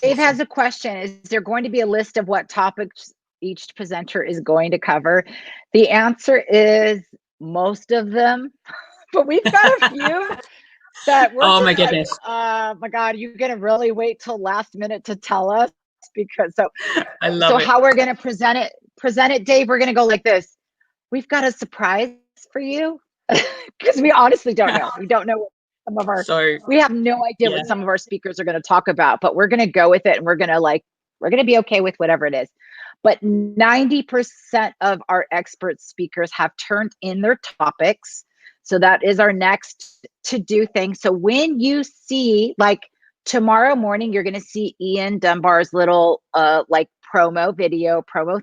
Dave has a question. Is there going to be a list of what topics each presenter is going to cover? The answer is most of them, but we've got a few that we're oh my goodness. like, my God, you're going to really wait till last minute to tell us? Because I love it. How we're going to present it, Dave, we're going to go like this. We've got a surprise for you because we honestly don't know. We don't know what some of our, we have no idea what some of our speakers are going to talk about, but we're going to go with it, and we're going to be okay with whatever it is. But 90% of our expert speakers have turned in their topics. So that is our next to do thing. So when you see, like tomorrow morning, you're going to see Ian Dunbar's little promo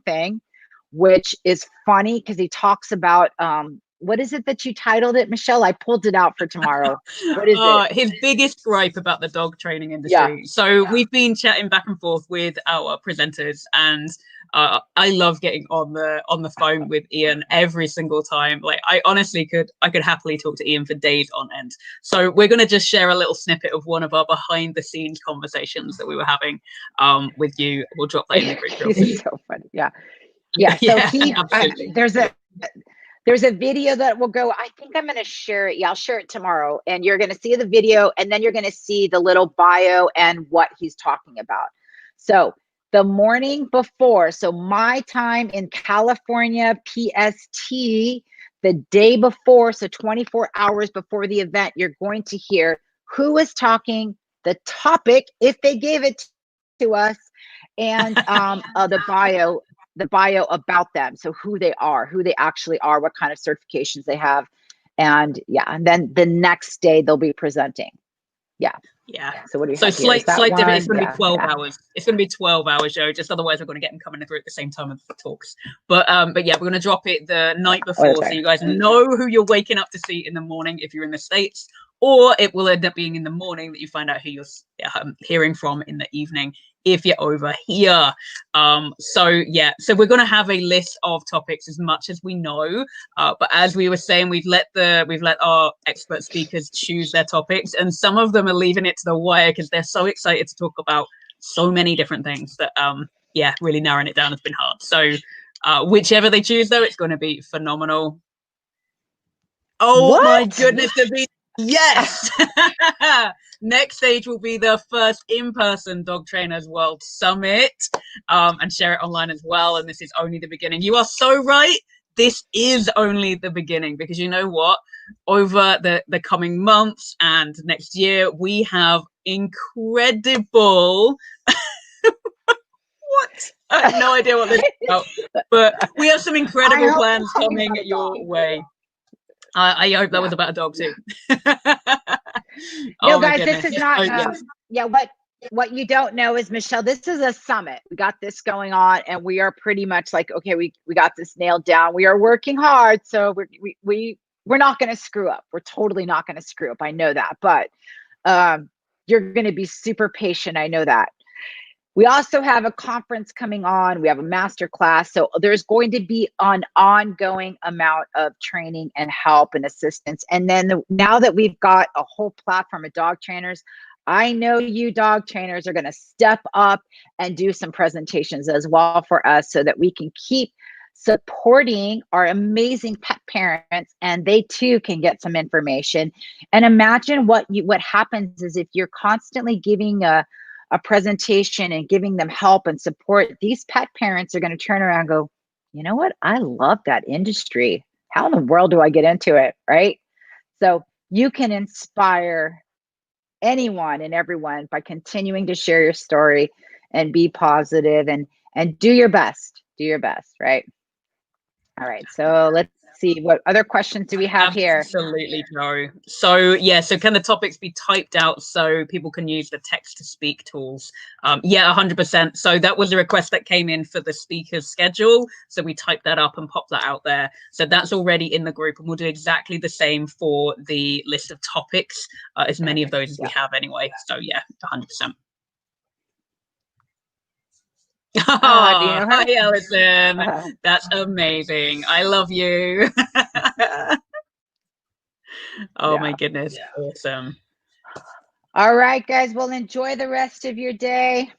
thing, which is funny because he talks about what is it that you titled it, Michelle? I pulled it out for tomorrow. What is it? His biggest gripe about the dog training industry. So we've been chatting back and forth with our presenters, and I love getting on the phone with Ian every single time. Like I honestly could happily talk to Ian for days on end. So we're going to just share a little snippet of one of our behind the scenes conversations that we were having with you. We'll drop that in the group. He's so funny. So there's a video that will go, I think I'm going to share it. Yeah, I'll share it tomorrow. And you're going to see the video, and then you're going to see the little bio and what he's talking about. So the morning before, so my time in California, PST, the day before, so 24 hours before the event, you're going to hear who is talking, the topic, if they gave it to us, and the bio about them. So who they are, who they actually are, what kind of certifications they have. And then the next day they'll be presenting. So what do you have slight difference. It's going to be 12 hours. It's going to be 12 hours, Joe. Just otherwise we're going to get them coming through at the same time as the talks. But yeah, we're going to drop it the night before, so you guys know who you're waking up to see in the morning if you're in the States, or it will end up being in the morning that you find out who you're hearing from in the evening if you're over here. So we're going to have a list of topics as much as we know, but as we were saying, we've let our expert speakers choose their topics, and some of them are leaving it to the wire because they're so excited to talk about so many different things that really narrowing it down has been hard. So whichever they choose, though, it's going to be phenomenal. Oh my goodness, yes. Next stage will be the first in-person Dog Trainers World Summit, and share it online as well. And this is only the beginning. You are so right. This is only the beginning, because you know what? Over the coming months and next year, we have incredible. What? I have no idea what this is about, but we have some incredible plans coming your way. I hope that was about a dog too. No, guys, this is not. What you don't know is, Michelle, this is a summit. We got this going on, and we are pretty much like, okay, we got this nailed down. We are working hard, so we're not going to screw up. We're totally not going to screw up. I know that, but you're going to be super patient. I know that. We also have a conference coming on. We have a master class. So there's going to be an ongoing amount of training and help and assistance. And then now that we've got a whole platform of dog trainers, I know you dog trainers are going to step up and do some presentations as well for us, so that we can keep supporting our amazing pet parents, and they too can get some information. And imagine what happens is, if you're constantly giving a presentation and giving them help and support, these pet parents are going to turn around and go, you know what? I love that industry. How in the world do I get into it? Right? So you can inspire anyone and everyone by continuing to share your story and be positive and do your best. Do your best, right? All right. So let's see, what other questions do we have here? Absolutely, Joe. So can the topics be typed out so people can use the text to speak tools? 100%. So that was a request that came in for the speaker's schedule, so we typed that up and popped that out there. So that's already in the group, and we'll do exactly the same for the list of topics, as many of those as we have anyway. So 100%. Hi, Allison. That's amazing. I love you. My goodness. Awesome. All right, guys. Well, enjoy the rest of your day.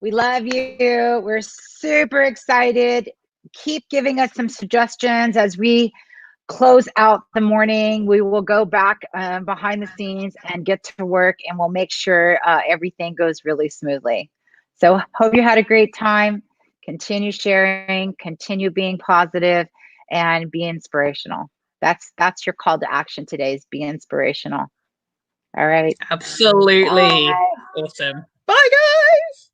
We love you. We're super excited. Keep giving us some suggestions as we close out the morning. We will go back behind the scenes and get to work, and we'll make sure everything goes really smoothly. So hope you had a great time. Continue sharing, continue being positive, and be inspirational. That's your call to action today, is be inspirational. All right. Absolutely. Bye. Awesome. Bye, guys.